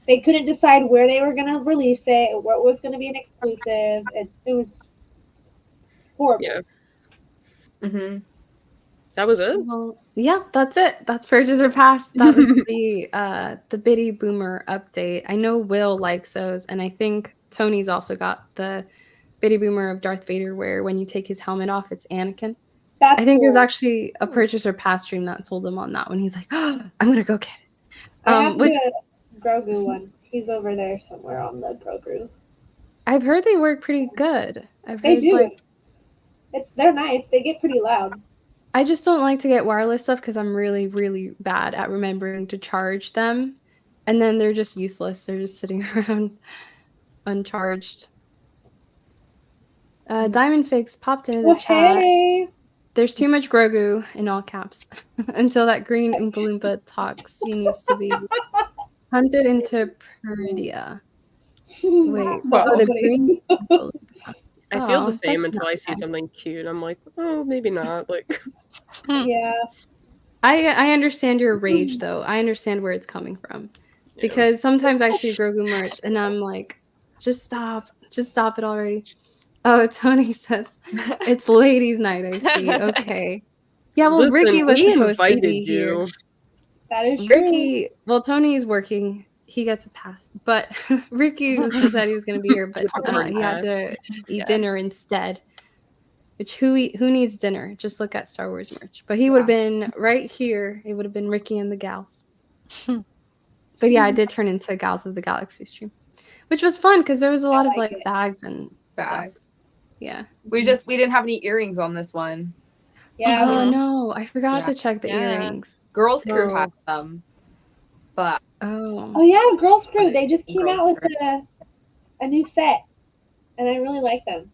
they couldn't decide where they were gonna release it, what was gonna be an exclusive. It was horrible. Yeah. Mm-hmm. That was it? Well, yeah, that's it. That's Purchase or Pass. That was the Biddy Boomer update. I know Will likes those, and I think Tony's also got the Biddy Boomer of Darth Vader, where when you take his helmet off, it's Anakin. That's I think it was cool. actually a Purchase or Pass stream that sold him on that one. He's like, oh, I'm gonna go get it. I have Which the Grogu one. He's over there somewhere on the Grogu. I've heard they work pretty good. I've They heard do. They're nice. They get pretty loud. I just don't like to get wireless stuff because I'm really, really bad at remembering to charge them. And then they're just useless. They're just sitting around uncharged. Diamond Figs popped into the chat. Hey. There's too much Grogu in all caps. Until that green Oompa Loompa talks, he needs to be hunted into Peridia. Wait, the green Oompa Loompa. I feel the Oh, same that's until not I see bad. something cute. I'm like, oh, maybe not. Like, Yeah. I understand your rage though. I understand where it's coming from. yeah. Because sometimes I see Grogu merch and I'm like, just stop it already. Oh, Tony says it's ladies' night. I see. Okay. Yeah, well, Listen, Ricky was we supposed to invited be here. you. That is true. Ricky, well, Tony's working. He gets a pass, but Ricky said he was going to be here, but he had to eat dinner instead. Which who needs dinner? Just look at Star Wars merch. But he would have been right here. It would have been Ricky and the Gals. But yeah, I did turn into a Gals of the Galaxy stream, which was fun because there was a lot of like bags and Bags. stuff. Yeah. We didn't have any earrings on this one. Yeah. Oh no, I forgot Yeah. to check the earrings. Girls Crew Oh. had them, but Oh yeah, Girls Crew. They just came Girls out with Crew. a new set, and I really like them.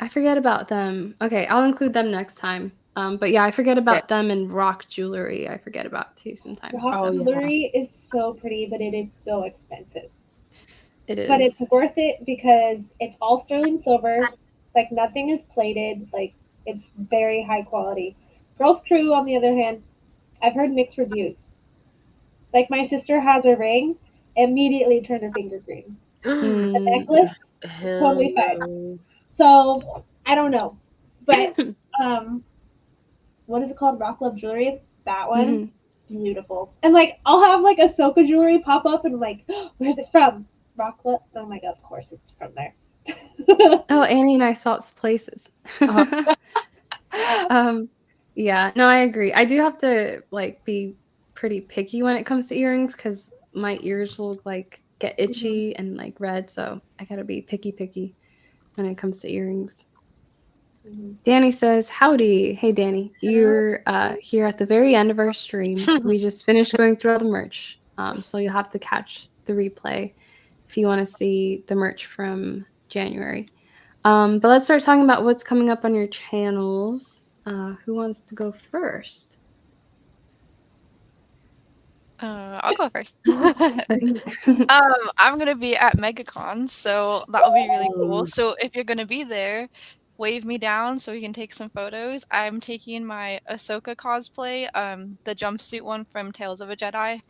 I forget about them. Okay, I'll include them next time. But yeah, I forget about them and rock jewelry. I forget about too sometimes. Rock Oh, yeah. jewelry is so pretty, but it is so expensive. It is. But it's worth it because it's all sterling silver. Like nothing is plated. Like it's very high quality. Girls Crew, on the other hand, I've heard mixed reviews. Like my sister has a ring, immediately turned her finger green. The necklace, totally fine. So I don't know, but what is it called? Rock Love Jewelry. That one, beautiful. And like I'll have like Ahsoka jewelry pop up, and I'm like, oh, where's it from? Rock Love. Oh my god, of course it's from there. Oh, Annie and I swapped places. Yeah, no, I agree. I do have to like be pretty picky when it comes to earrings because my ears will like get itchy and like red, so I gotta be picky when it comes to earrings. Danny says, howdy. Hey, Danny. You're here at the very end of our stream. We just finished going through all the merch, so you'll have to catch the replay if you want to see the merch from January. But let's start talking about what's coming up on your channels. Who wants to go first? I'll go first. I'm gonna be at MegaCon, so that'll be really cool. So if you're gonna be there, wave me down so we can take some photos. I'm taking my Ahsoka cosplay, the jumpsuit one from Tales of a Jedi,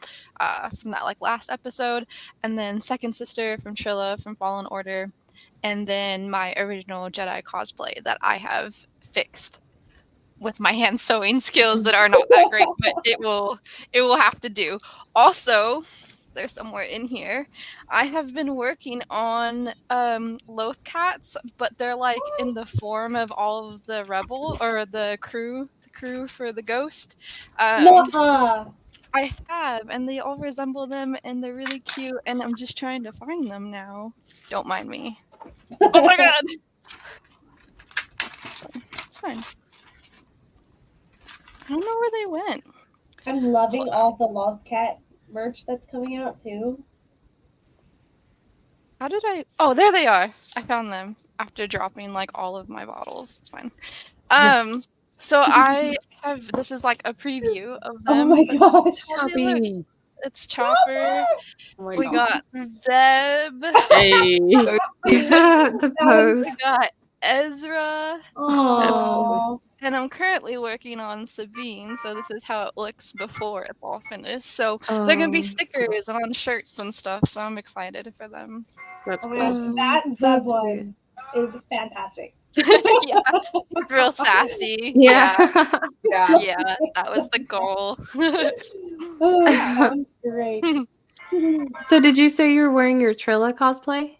from that like last episode, and then Second Sister from Trilla from Fallen Order, and then my original Jedi cosplay that I have fixed with my hand sewing skills that are not that great, but it will have to do. Also, there's somewhere in here, I have been working on Loth cats, but they're like in the form of all of the rebel or the crew for the Ghost. Nuh-uh. I have, and they all resemble them, and they're really cute, and I'm just trying to find them now. Don't mind me. Oh my god! It's fine. I don't know where they went. I'm loving all the Lost Cat merch that's coming out too. How did I? Oh, there they are. I found them after dropping like all of my bottles. It's fine. So I have. This is like a preview of them. Oh my gosh! Happy. It's Chopper. Oh we got Zeb. Hey. The pose. We got Ezra. Aww. And And I'm currently working on Sabine, so this is how it looks before it's all finished. So they're gonna be Oh, stickers on shirts and stuff, so I'm excited for them. That's Oh my cool. gosh, that so Zeb cute. one is fantastic. Yeah, it's real sassy. Yeah. Yeah. Yeah, that was the goal. Oh, sounds great. So did you say you were wearing your Trilla cosplay?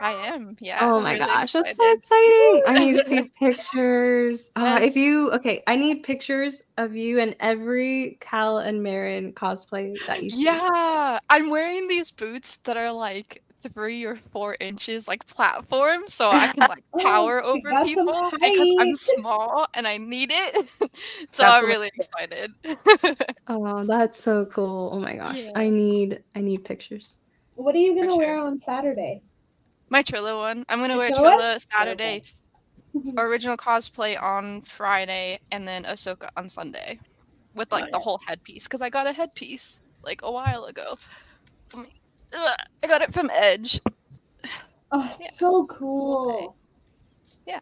I am, yeah. Oh I'm my really gosh, that's so excited. exciting. I need to see pictures. Yes. I need pictures of you in every Cal and Marin cosplay that you see. Yeah, I'm wearing these boots that are like 3 or 4 inches, like platform, so I can like Oh, tower she over got some people because I'm height. small and I need it. So That's I'm what really excited. Oh, that's so cool. Oh my gosh. Yeah, I need pictures. What are you for gonna wear sure. on Saturday? My Trilla one. I'm gonna The wear Trilla one? Trilla Saturday, Okay. original cosplay on Friday, and then Ahsoka on Sunday with like the whole headpiece because I got a headpiece like a while ago. Let me- I got it from Edge. Oh, Yeah, so cool day. cool. Yeah.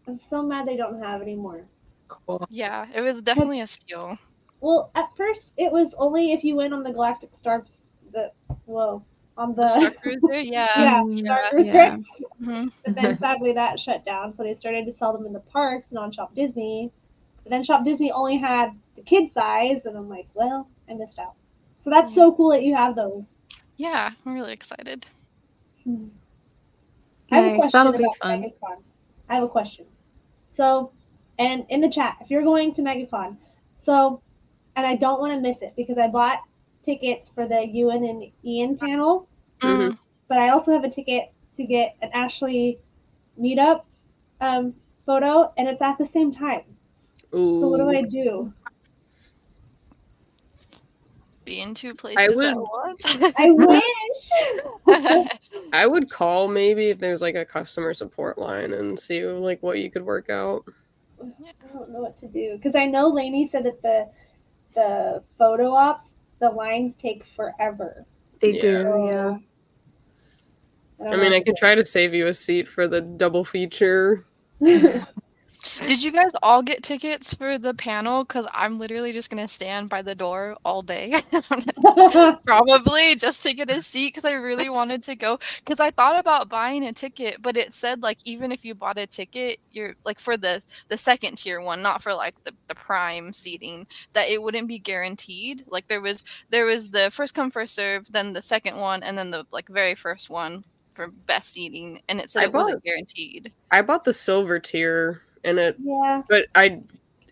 I'm so mad they don't have anymore. Cool. Yeah, it was definitely a steal. Well, at first it was only if you went on the Galactic Star, on The Star the Cruiser, yeah. yeah Mm, Star Yeah. Cruiser. yeah. Mhm. But then sadly that shut down, so they started to sell them in the parks and on Shop Disney. But then Shop Disney only had the kid size, and I'm like, well, I missed out. So that's Yeah. so cool that you have those. Yeah, I'm really excited. I have a Nice. question That'll be about fun. MegaCon. I have a question. So, and in the chat, if you're going to MegaCon, so, and I don't want to miss it because I bought tickets for the Ewan and Ian panel, Mm. but I also have a ticket to get an Ashley meetup photo, and it's at the same time. So what do I Ooh. do? Be in 2 I places at would once. I wish. I would call maybe if there's like a customer support line and see like what you could work out. I don't know what to do because I know Lainey said that the photo ops, the lines take forever. They Yeah. do, yeah. So, I mean, I could try to save you a seat for the double feature. Did you guys all get tickets for the panel? Because I'm literally just gonna stand by the door all day. Probably just to get a seat because I really wanted to go. Because I thought about buying a ticket, but it said like even if you bought a ticket, you're like for the second tier one, not for like the prime seating, that it wouldn't be guaranteed. Like there was the first come first serve, then the second one, and then the like very first one for best seating, and it said I it wasn't bought guaranteed. I bought the silver tier and yeah.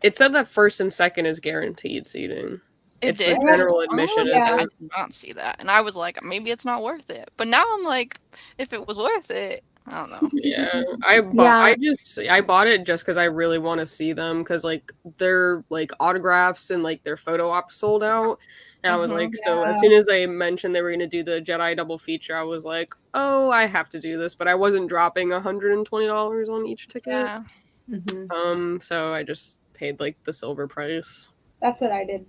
it said that first and second is guaranteed seating. It It's did. the general admission yeah. I isn't. did not see that, and I was like, maybe it's not worth it. But now I'm like, if it was worth it, I don't know. Yeah, Yeah. I bought it just because I really want to see them because like their like autographs and like their photo ops sold out, and I was Mhm. like, so as soon as they mentioned they were gonna do the Jedi double feature, I was like, oh, I have to do this, but I wasn't dropping $120 on each ticket. Yeah. So I just paid like the silver price. That's what I did.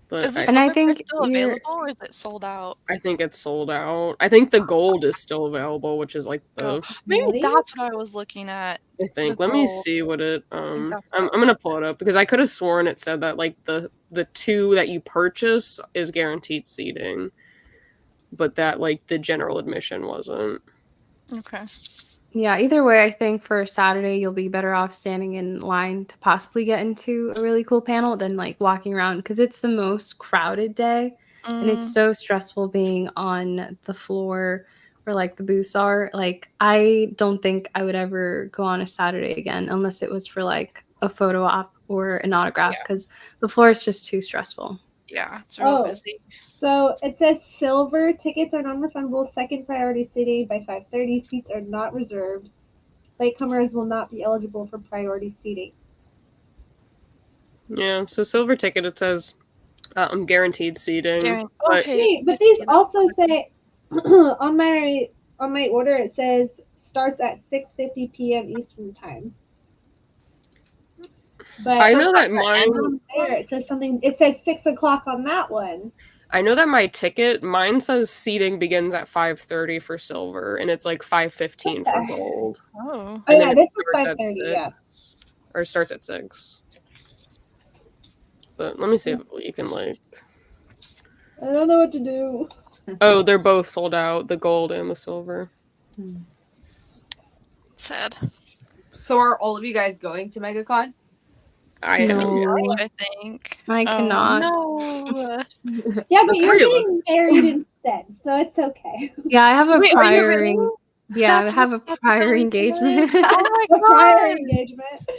But Is the And I silver price think still you're available, or is it sold out? I think it's sold out. I think the gold is still available, which is like Oh, the maybe Really? that's what I was looking at. I think. The Let me gold. see what it I think that's I'm what I was gonna looking pull it up because I could have sworn it said that like the two that you purchase is guaranteed seating, but that like the general admission wasn't. at. Okay. Yeah, either way, I think for Saturday you'll be better off standing in line to possibly get into a really cool panel than like walking around because it's the most crowded day and it's Mm, so stressful being on the floor where like the booths are. Like I don't think I would ever go on a Saturday again unless it was for like a photo op or an autograph yeah. because the floor is just too stressful. Yeah, it's real Oh, busy. so it says silver tickets are non-refundable. Second priority seating by 5:30. Seats are not reserved. Latecomers will not be eligible for priority seating. Yeah, so silver ticket it says guaranteed seating. But Okay. Wait, but these also say on my order it says starts at 6:50 p.m. Eastern time. But I So know it's that at the mine end on there it says something. It says 6 o'clock on that one. I know that my ticket mine says seating begins at 5:30 for silver and it's like 5:15 for gold. Oh. Oh And yeah, then it this is starts at 5:30. Yeah. 6. or it starts at 6. But let me see if you can like. I don't know what to do. Oh, they're both sold out, the gold and the silver. Sad. So are all of you guys going to MegaCon? I am. No, I think. I Oh, cannot. no. Yeah, but The you're three of us. getting married instead, so it's okay. Yeah, I have a Wait, are you prior. really? Yeah, That's I have a what- that's prior really engagement. good. Oh my A prior god. engagement.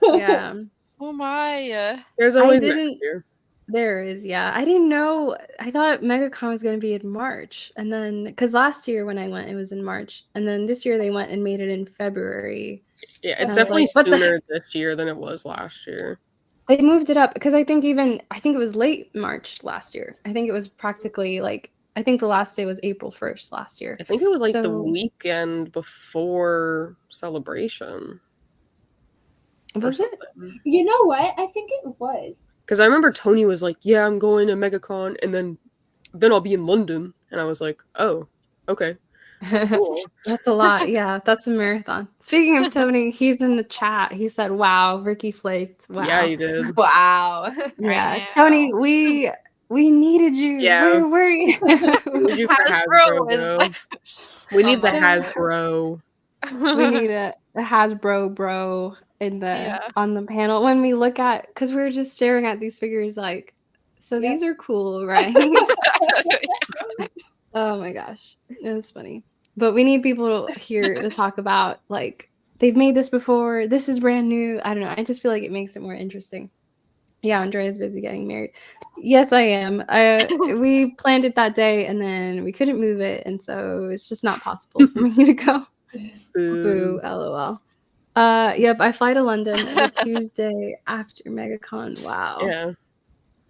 Yeah, Oh my. There's I always didn't. next year. There is, yeah. I didn't know. I thought MegaCon was going to be in March. And then, because last year when I went, it was in March. And then this year they went and made it in February. Yeah, And it's I was definitely like, what the sooner this year than it was last year. They moved it up because I think it was late March last year. I think it was practically I think the last day was April 1st last year. I think it was like the So- weekend before Celebration. Was it? You know what? I think it was. Because I remember Tony was like, "Yeah, I'm going to MegaCon, and then I'll be in London," and I was like, "Oh, okay, cool." That's a lot. Yeah, that's a marathon. Speaking of Tony, he's in the chat. He said, "Wow, Ricky flaked." Wow. Yeah, you did. Wow. Yeah, know. Tony, we needed you. Yeah. Where were you? We need you for Hasbro Hasbro, is- bro. We need the Oh my Hasbro. We need a Hasbro bro in the Yeah. on the panel when we look at because we were just staring at these figures like, so Yep. these are cool, right? Oh my gosh, it was funny. But we need people here to talk about like they've made this before. This is brand new. I don't know. I just feel like it makes it more interesting. Yeah, Andrea's busy getting married. Yes, I am. We planned it that day and then we couldn't move it, and so it's just not possible for me to go. Boo, lol. Yep, I fly to London the Tuesday after MegaCon. Wow. Yeah.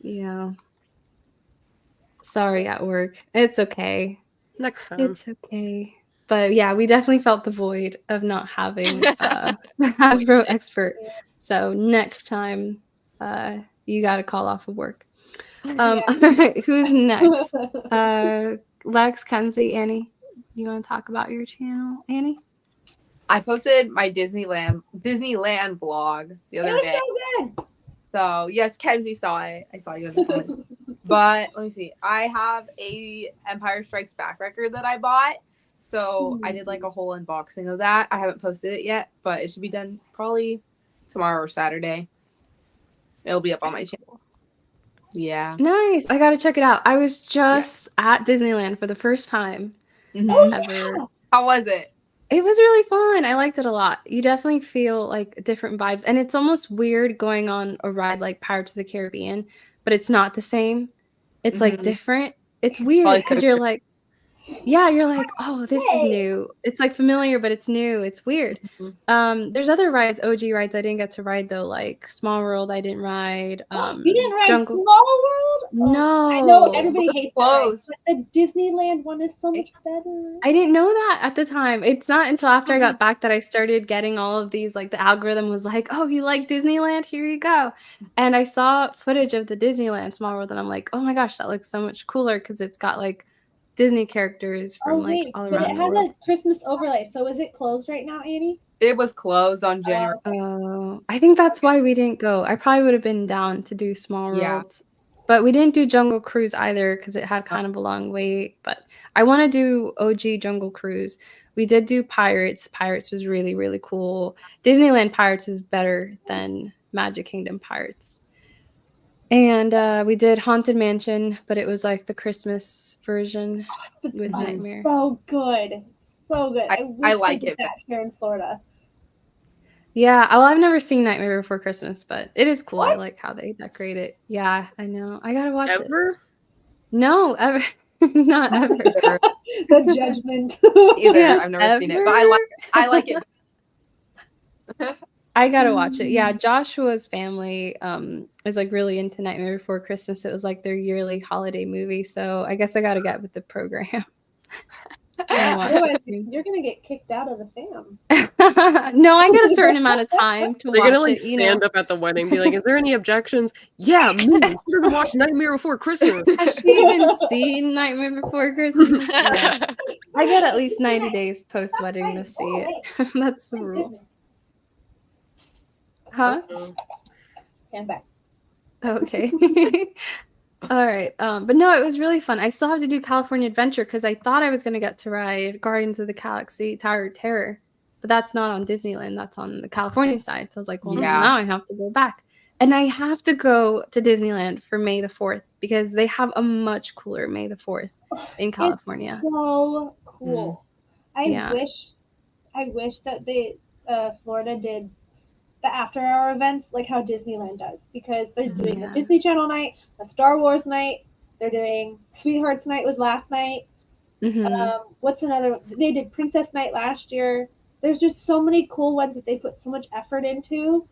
Yeah. Sorry at work. It's okay. Next time. It's okay. But yeah, we definitely felt the void of not having a Hasbro expert. So next time, you got to call off of work. All right, who's next? Lex, Kenzie, Annie. You want to talk about your channel, Annie? I posted my Disneyland vlog the other day. So good. So yes, Kenzie saw it. I saw you in the comment. But let me see. I have a Empire Strikes Back record that I bought. So I did like a whole unboxing of that. I haven't posted it yet, but it should be done probably tomorrow or Saturday. It'll be up on my channel. Yeah. Nice. I got to check it out. I was just at Disneyland for the first time Mhm. ever. How was it? It was really fun. I liked it a lot. You definitely feel like different vibes. And it's almost weird going on a ride like Pirates of the Caribbean, but it's not the same. It's like Mhm. different. It's It's weird probably because so you're like, yeah, you're like, oh, this is Hey. new. It's like familiar, but it's new. It's weird. There's other rides, OG rides I didn't get to ride though, like Small World I didn't ride. You didn't ride Jungle. Small World? No. I know everybody hates that ride, Close. but the Disneyland one is so much better. I didn't know that at the time. It's not until after I got back that I started getting all of these, like the algorithm was like, oh, you like Disneyland? Here you go. And I saw footage of the Disneyland Small World and I'm like, oh my gosh, that looks so much cooler because it's got like Disney characters from like all but around it the has world. a Christmas overlay. So is it closed right now, Annie? It was closed on January. Oh, I think that's why we didn't go. I probably would have been down to do Small World. Yeah. But we didn't do Jungle Cruise either because it had kind of a long wait. But I want to do OG Jungle Cruise. We did do Pirates. Pirates was really, really cool. Disneyland Pirates is better than Magic Kingdom Pirates. And we did Haunted Mansion, but it was like the Christmas version with Nightmare. So good. So good. I wish they like did it that here in Florida. Yeah, well, I've never seen Nightmare Before Christmas, but it is cool. I What? like how they decorate it. Yeah, I know. I gotta watch it. Ever? No, ever. Not ever. Either. The judgment. Yeah, I've never seen it, but I like it. I gotta watch it. Yeah, Joshua's family is like really into Nightmare Before Christmas. It was like their yearly holiday movie, so I guess I gotta get with the program. And watch Otherwise, it. you're gonna get kicked out of the fam. No, I get a certain amount of time to They're watch gonna like it. You know, stand up at the wedding, be like, "Is there any objections?" Yeah, me. We're gonna watch Nightmare Before Christmas. has she even seen Nightmare Before Christmas? Yeah. I get at least 90 days post wedding to see it. That's the Thank rule. goodness. Huh? Uh-oh. Stand back. Okay. All right. But no, it was really fun. I still have to do California Adventure because I thought I was going to get to ride Guardians of the Galaxy Tower of Terror, but that's not on Disneyland. That's on the California side. So I was like, well, Yeah. now I have to go back. And I have to go to Disneyland for May the 4th because they have a much cooler May the 4th in California. It's so cool. Yeah. I wish that Florida did the after hour events like how Disneyland does, because they're doing Yeah. a Disney Channel night, a Star Wars night, they're doing Sweethearts night was last night. What's another? They did Princess Night last year. There's just so many cool ones that they put so much effort into.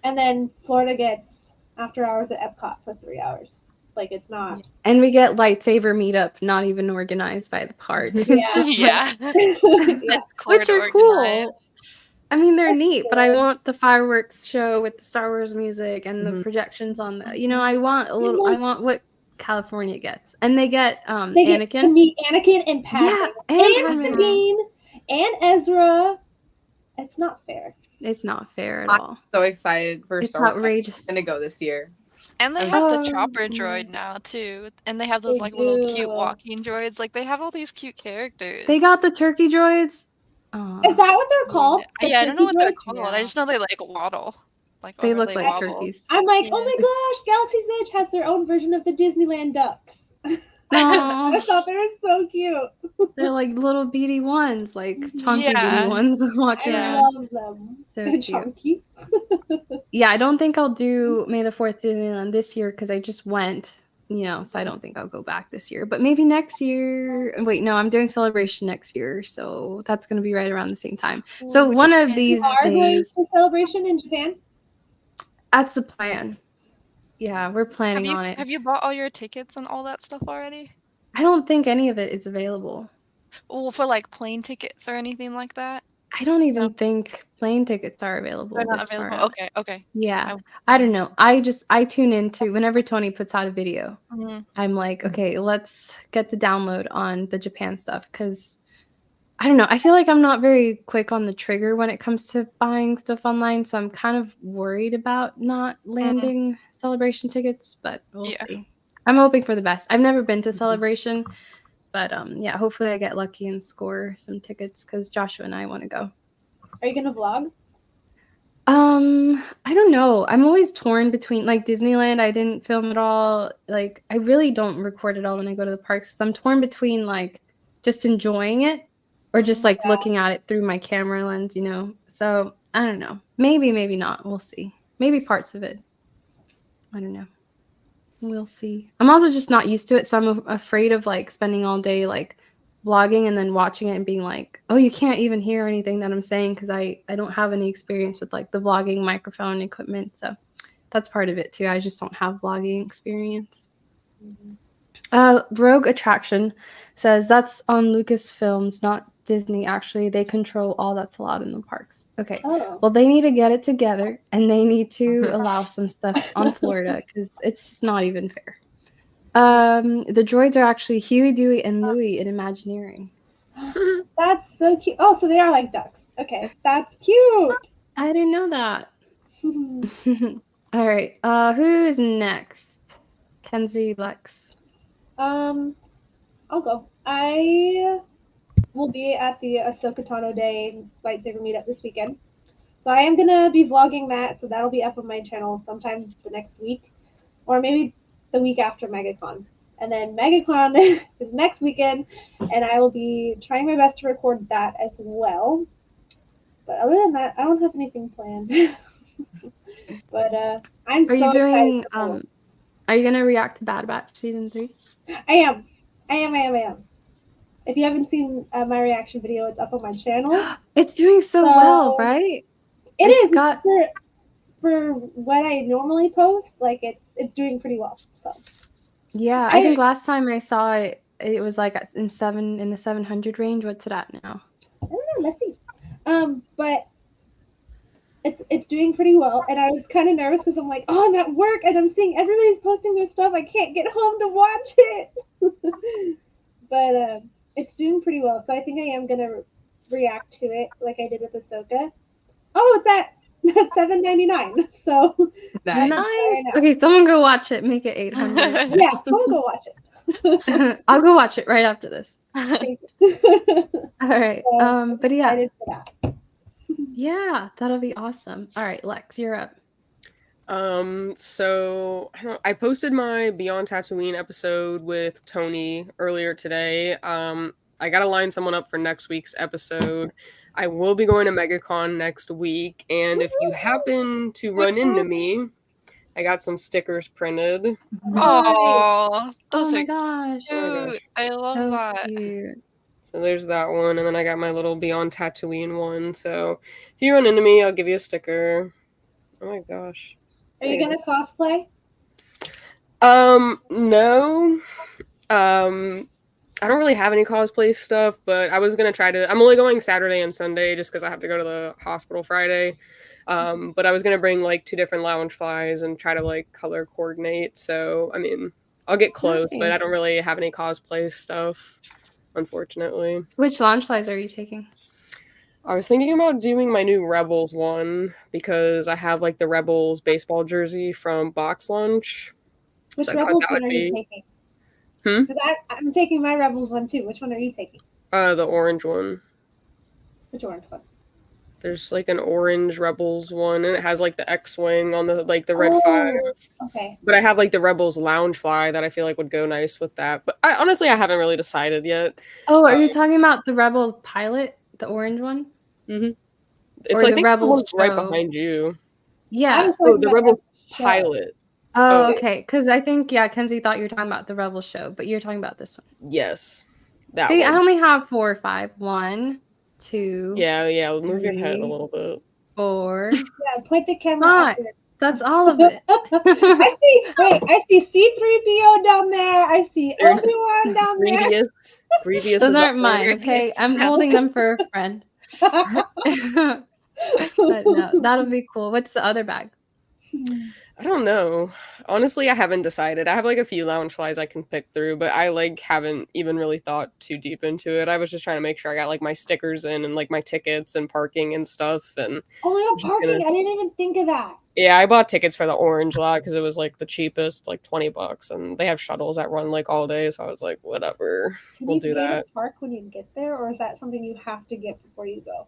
And then Florida gets after hours at Epcot for 3 hours. Like, it's not. And we get lightsaber meetup, not even organized by the park. It's just Yeah. That's cool which to are organize. cool. I mean, they're neat, but I want the fireworks show with the Star Wars music and the projections on the. You know, I want a little. I want what California gets, and they get They get Anakin. to meet Anakin and Padme. Yeah, and Padme. Sabine and Ezra. It's not fair. It's not fair at I'm all. so excited for It's Star Wars. outrageous. I'm gonna go this year. And they I'm have the Oh, chopper nice. droid now too. And they have those They like little cute do. walking droids. Like they have all these cute characters. They got the turkey droids. Is that what they're called? The Yeah, I don't know what they're turkey droids? called. I just know they like waddle. Like They or look like wobble. turkeys. I'm like, Yeah. oh my gosh, Galaxy's Edge has their own version of the Disneyland ducks. Aw. I thought they were so cute. They're like little beady ones, like chunky Yeah. beady ones walking I around. love them. So They're cute. chunky. Yeah, I don't think I'll do May the 4th Disneyland this year because I just went, you know, so I don't think I'll go back this year. But maybe next year. Wait, no, I'm doing Celebration next year, so that's going to be right around the same time. So Which one of is- these You are going days, to Celebration in Japan? that's the plan. Yeah, we're planning on it. Have you bought all your tickets and all that stuff already? I don't think any of it is available. Well, for like plane tickets or anything like that? I don't even No. think plane tickets are available They're not this far available. out. Okay. Yeah, I don't know. I tune into whenever Tony puts out a video. Mhm. I'm like, okay, let's get the download on the Japan stuff because I don't know. I feel like I'm not very quick on the trigger when it comes to buying stuff online, so I'm kind of worried about not landing Celebration tickets, but we'll Yeah. see. I'm hoping for the best. I've never been to Celebration, but yeah, hopefully I get lucky and score some tickets because Joshua and I want to go. Are you gonna vlog? I don't know. I'm always torn between like Disneyland. I didn't film at all. Like I really don't record at all when I go to the parks. 'Cause I'm torn between like just enjoying it or just like looking at it through my camera lens, you know. So I don't know. Maybe, maybe not. We'll see. Maybe parts of it. I don't know. We'll see. I'm also just not used to it, so I'm afraid of like spending all day like vlogging and then watching it and being like, oh, you can't even hear anything that I'm saying because I don't have any experience with like the vlogging microphone equipment. So that's part of it too. I just don't have vlogging experience. Rogue Attraction says that's on Lucasfilms, not Disney. Actually, they control all that's allowed in the parks. Okay. Oh. Well, they need to get it together and they need to allow some stuff on Florida because it's just not even fair. The droids are actually Huey, Dewey, and Louie in Imagineering. That's so cute. Oh, so they are like ducks. Okay, that's cute. I didn't know that. All right. Who is next? Kenzie, Lex. I'll go. I will be at the Ahsoka Tano Day lightsaber meetup this weekend. So I am gonna be vlogging that, so that'll be up on my channel sometime the next week. Or maybe the week after MegaCon. And then MegaCon is next weekend, and I will be trying my best to record that as well. But other than that, I don't have anything planned. But I'm so Are you doing excited for it. are you gonna react to Bad Batch season 3? I am. If you haven't seen my reaction video, it's up on my channel. It's doing so well, right? It's It's got- for what I normally post, like it's doing pretty well. So Yeah, I think last time I saw it, it was like in the 700 range. What's it at now? I don't know, let's see. But it's doing pretty well, and I was kind of nervous because I'm like, oh, I'm at work and I'm seeing everybody's posting their stuff. I can't get home to watch it. But it's doing pretty well, so I think I am gonna react to it like I did with Ahsoka. Oh, it's at $7.99. So Nice. Nice. Okay, someone go watch it. Make it 800. yeah, someone go watch it. I'll go watch it right after this. Thank All you. right. So, But yeah, excited for that. yeah, that'll be awesome. All right, Lex, you're up. So I posted my Beyond Tatooine episode with Tony earlier today. I gotta line someone up for next week's episode. I will be going to MegaCon next week, and if you happen to run into me, I got some stickers printed. Oh, those Oh my are gosh. cute. I love So that. cute. So there's that one, and then I got my little Beyond Tatooine one. So if you run into me, I'll give you a sticker. Oh my gosh. Are you gonna cosplay? No. I don't really have any cosplay stuff, but I was gonna try to. I'm only going Saturday and Sunday just because I have to go to the hospital Friday. But I was gonna bring like 2 different lounge flies and try to like color coordinate. So I mean, I'll get close, but I Nice. don't really have any cosplay stuff, unfortunately. Which launch flies are you taking? I was thinking about doing my new Rebels one because I have like the Rebels baseball jersey from Box Lunch. Which So I thought Rebels that one would are you be taking? Hmm? Because I'm taking my Rebels one too. Which one are you taking? The orange one. Which orange one? There's like an orange Rebels one, and it has like the X-wing on the like the red Oh, 5. okay. But I have like the Rebels lounge fly that I feel like would go nice with that. But I honestly haven't really decided yet. Oh, are you talking about the Rebel pilot, the orange one? Mm-hmm. It's Or I the think Rebels the one's right show? behind you. I Yeah. was Oh, talking the about Rebels show. pilot. Oh, Oh. okay. Because I think, yeah, Kenzie thought you were talking about the Rebel show, but you're talking about this one. Yes, that See, one. I only have 4 or 5. 1, 2, Yeah. Move your head a 3, little bit. 4. Yeah, point the camera 5. upward. That's all of it. I see C-3PO down there. I see There's Obi-Wan down there. Grievous. Those is aren't up mine, there. okay? I'm holding them for a friend. But no, that'll be cool. What's the other bag? I don't know. Honestly, I haven't decided. I have like a few lounge flies I can pick through, but I like haven't even really thought too deep into it. I was just trying to make sure I got like my stickers in and like my tickets and parking and stuff. And Oh my god, just parking! gonna- I didn't even think of that. yeah, I bought tickets for the orange lot because it was like the cheapest, like $20, and they have shuttles that run like all day. So I was like, whatever, Can we'll you do pay to that. park when you get there, or is that something you have to get before you go?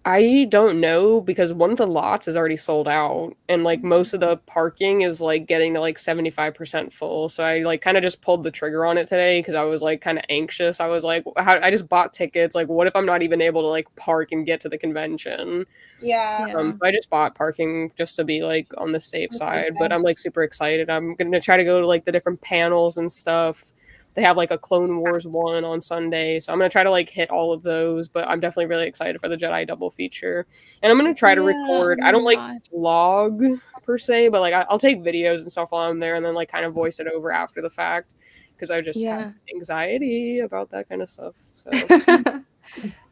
I don't know because one of the lots is already sold out and like most of the parking is like getting to like 75% full. So I like kind of just pulled the trigger on it today because I was like kind of anxious. I was like, I just bought tickets. Like, what if I'm not even able to like park and get to the convention? Yeah. Yeah. So I just bought parking just to be like on the safe Okay, side. But fine. I'm like super excited. I'm gonna try to go to like the different panels and stuff. They have like a Clone Wars one on Sunday, so I'm gonna try to like hit all of those. But I'm definitely really excited for the Jedi double feature, and I'm gonna try to Yeah, record. oh I don't my like gosh. vlog per se, but like I'll take videos and stuff while I'm there, and then like kind of voice it over after the fact because I just have anxiety about that kind of stuff. So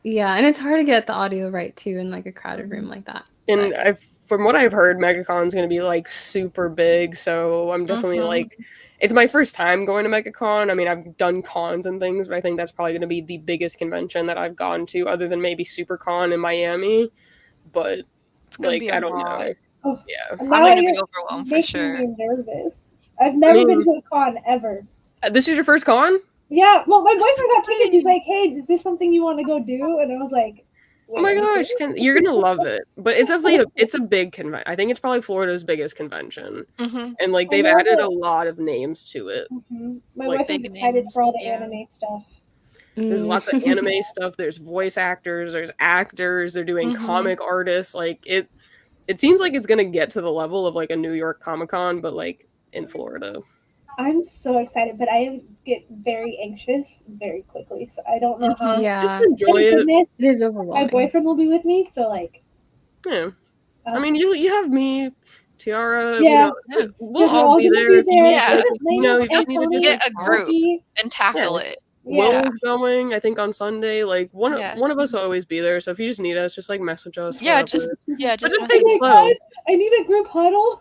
Yeah, and it's hard to get the audio right too in like a crowded room like that. and But from what I've heard, MegaCon's gonna be like super big, so I'm definitely like. It's my first time going to MegaCon. I mean, I've done cons and things, but I think that's probably going to be the biggest convention that I've gone to, other than maybe SuperCon in Miami. But It's gonna like, be a I don't lot. know. Oh, Yeah, and I'm now gonna you're be overwhelmed for making sure. me nervous. I've never been to a con ever. This is your first con? Yeah, well, my boyfriend got tickets. He's like, "Hey, is this something you want to go do?" And I was like, Oh my "Wait, are you gosh, serious?" you're gonna love it. But it's definitely it's a big convention. I think it's probably Florida's biggest convention, and like they've added a lot of names to it. My Like, boyfriend's big excited names, for all the yeah. anime stuff. There's lots of anime stuff. There's voice actors. There's actors. They're doing comic artists. Like it seems like it's gonna get to the level of like a New York Comic Con, but like in Florida. I'm so excited, but I get very anxious very quickly, so I don't know how. yeah, Just enjoy Thank it. goodness it is my overwhelming. boyfriend will be with me, so like. Yeah. I mean, you have me, Tiara. Yeah. You know, we'll Yeah, we're all all be gonna there be if you there. need. Yeah. You know, if you And need to Tony just Get and a group. Poppy. And tackle it. Yeah. Will's going, I think, on Sunday. Like one of us will always be there. So if you just need us, just like message us. Yeah, whatever. just just message take it Oh my slow. God, I need a group huddle.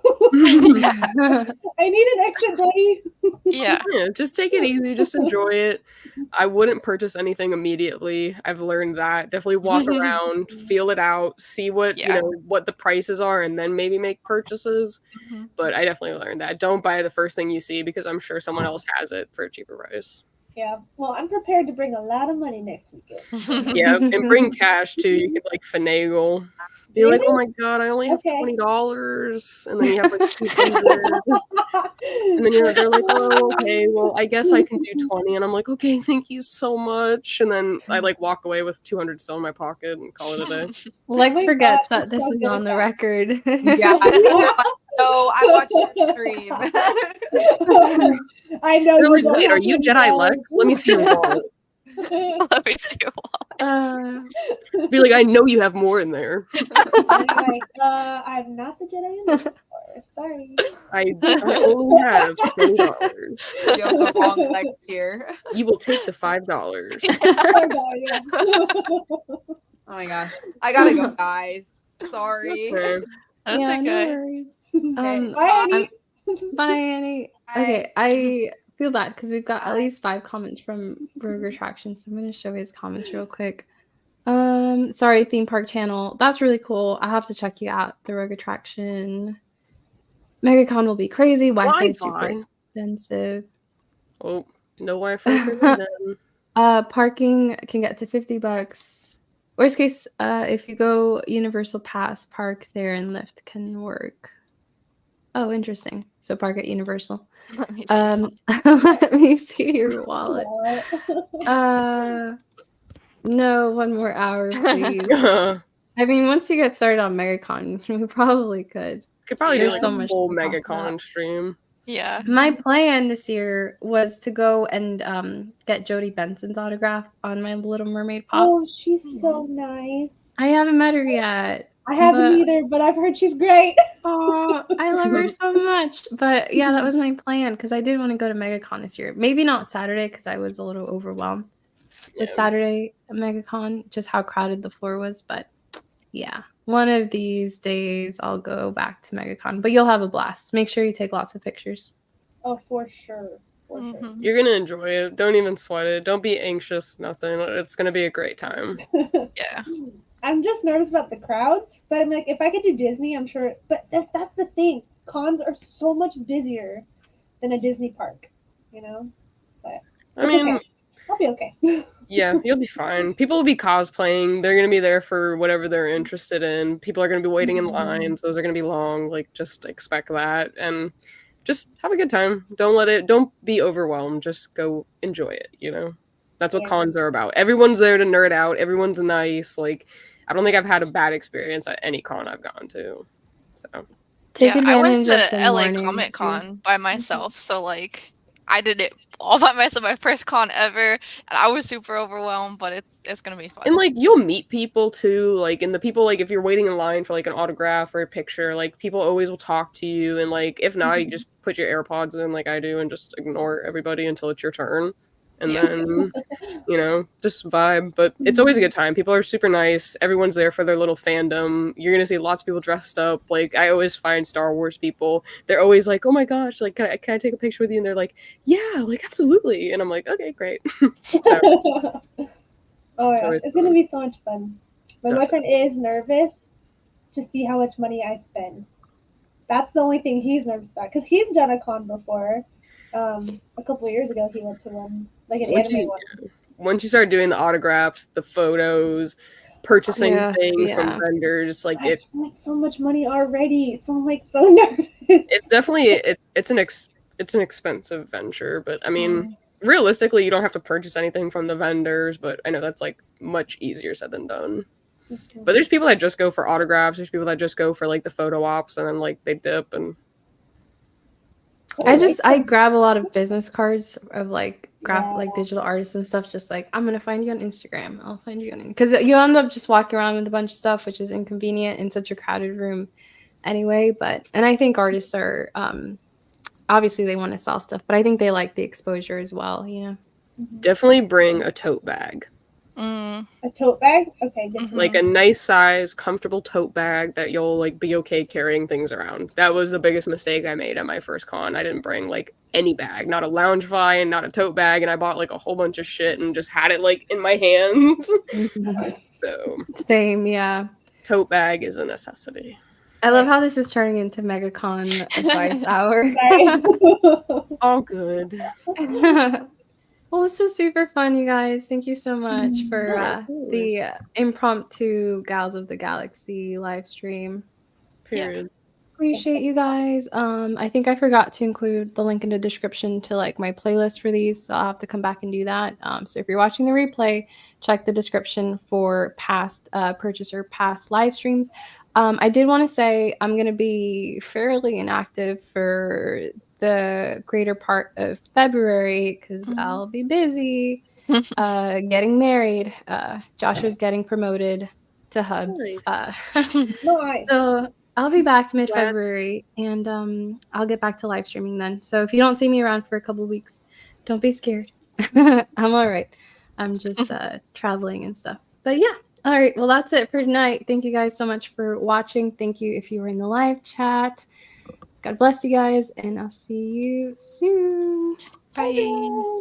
I need an exit buddy. Yeah. Yeah, just take it easy, just enjoy it. I wouldn't purchase anything immediately. I've learned that. Definitely walk around, feel it out, see what, Yeah. what the prices are, and then maybe make purchases. Mhm. But I definitely learned that. Don't buy the first thing you see because I'm sure someone else has it for a cheaper price. Yeah. Well, I'm prepared to bring a lot of money next weekend. Yeah, and bring cash too. You can like finagle. Be like, oh Really? my god, I only have Okay. $20, and then you have like 200, and then they're like, oh, okay, well, I guess I can do 20, and I'm like, okay, thank you so much, and then I like walk away with 200 still in my pocket and call it a day. Lex my forgets God, that this you're so is good on at the that. record. Yeah, no, I watched your stream. I know They're you like, don't wait, are have you $20. Jedi Lex? Let me see your wallet. Let me see what. Be like, I know you have more in there. Anyway, I'm not the Jedi in this Force. Sorry. I only have $20. You have the wrong leg here. You will take the $5. Oh, God, yeah. Oh my gosh. I gotta go, guys. Sorry. Okay. That's Yeah, no okay. worries. Okay, Bye, Annie. Bye, Annie. Bye. Okay, I feel bad because we've got Bye. at least 5 comments from Rogue Attraction, so I'm gonna show his comments real quick. Sorry, theme park channel. That's really cool. I have to check you out. The Rogue Attraction. MegaCon will be crazy. Wi-Fi is super expensive. Oh, no Wi-Fi for me then. Parking can get to $50. Worst case, if you go Universal Pass, park there and Lyft can work. Oh, interesting. So park at Universal. Let me see. Let me see your wallet. No, 1 more hour, please. I mean, once you get started on MegaCon, we probably could. Could probably do There's like so a much full to talk MegaCon about. stream. Yeah. My plan this year was to go and get Jodie Benson's autograph on my Little Mermaid pop. Oh, she's so nice. I haven't met her yet. I haven't but- either, but I've heard she's great. Oh, I love her so much. But yeah, that was my plan because I did want to go to MegaCon this year. Maybe not Saturday because I was a little overwhelmed with Saturday at MegaCon, just how crowded the floor was. But yeah, one of these days I'll go back to MegaCon. But you'll have a blast. Make sure you take lots of pictures. Oh, for sure. For sure. Mhm. You're gonna enjoy it. Don't even sweat it. Don't be anxious. Nothing. It's gonna be a great time. Yeah. I'm just nervous about the crowds, but I'm like, if I could do Disney, I'm sure. But that's the thing. Cons are so much busier than a Disney park, you know. But I mean, okay. I'll be okay. yeah, you'll be fine. People will be cosplaying. They're gonna be there for whatever they're interested in. People are gonna be waiting in lines. Those are gonna be long. Like, just expect that and just have a good time. Don't be overwhelmed. Just go enjoy it, That's what cons are about. Everyone's there to nerd out. Everyone's nice. Like, I don't think I've had a bad experience at any con I've gone to. So Take I went advantage of to the LA morning. Comic Con by myself, so like I did it all by myself, my first con ever, and I was super overwhelmed, but it's gonna be fun. and like you'll meet people too, like, and the people, like, if you're waiting in line for like an autograph or a picture, like people always will talk to you, and like if not, you just put your AirPods in like I do and just ignore everybody until it's your turn. And then, just vibe. But it's always a good time. People are super nice. Everyone's there for their little fandom. You're going to see lots of people dressed up. Like, I always find Star Wars people. They're always like, oh my gosh, like, can I take a picture with you? And they're like, yeah, like, absolutely. And I'm like, okay, great. Oh, yeah. It's going to fun. be so much fun. My boyfriend is nervous to see how much money I spend. That's the only thing he's nervous about. Because he's done a con before. A couple of years ago, he went to one, like an anime one. Once you start doing the autographs, the photos, purchasing things from Yeah. vendors, like I spent so much money already, so I'm like so nervous. it's definitely it's an expensive venture, but I mean, realistically, you don't have to purchase anything from the vendors, but I know that's like much easier said than done. But there's people that just go for autographs. There's people that just go for like the photo ops and then like they dip and. I grab a lot of business cards of like like digital artists and stuff. Just like, I'm gonna find you on Instagram. I'll find you on, because you end up just walking around with a bunch of stuff, which is inconvenient in such a crowded room, anyway. And I think artists are obviously they want to sell stuff, but I think they like the exposure as well. Definitely bring a tote bag. Mm. A tote bag? Okay, good. Mhm. Like a nice size, comfortable tote bag that you'll like be okay carrying things around. That was the biggest mistake I made at my first con. I didn't bring like any bag, not a Loungefly, not a tote bag, and I bought like a whole bunch of shit and just had it like in my hands. So Same, yeah. tote bag is a necessity. I love how this is turning into MegaCon advice hour. Sorry. All good. Well, this was super fun, you guys. Thank you so much for Yeah, totally. the impromptu Gals of the Galaxy live stream. Period. Appreciate you guys. I think I forgot to include the link in the description to like my playlist for these, so I'll have to come back and do that. So if you're watching the replay, check the description for past purchase or past live streams. I did want to say I'm going to be fairly inactive for the greater part of February because I'll be busy getting married. Joshua's getting promoted to hubs. Nice. So I'll be back mid-February, and I'll get back to live streaming then. So if you don't see me around for a couple of weeks, don't be scared. I'm all right. I'm just traveling and stuff. But yeah, all right. Well, that's it for tonight. Thank you guys so much for watching. Thank you if you were in the live chat. God bless you guys, and I'll see you soon. Bye.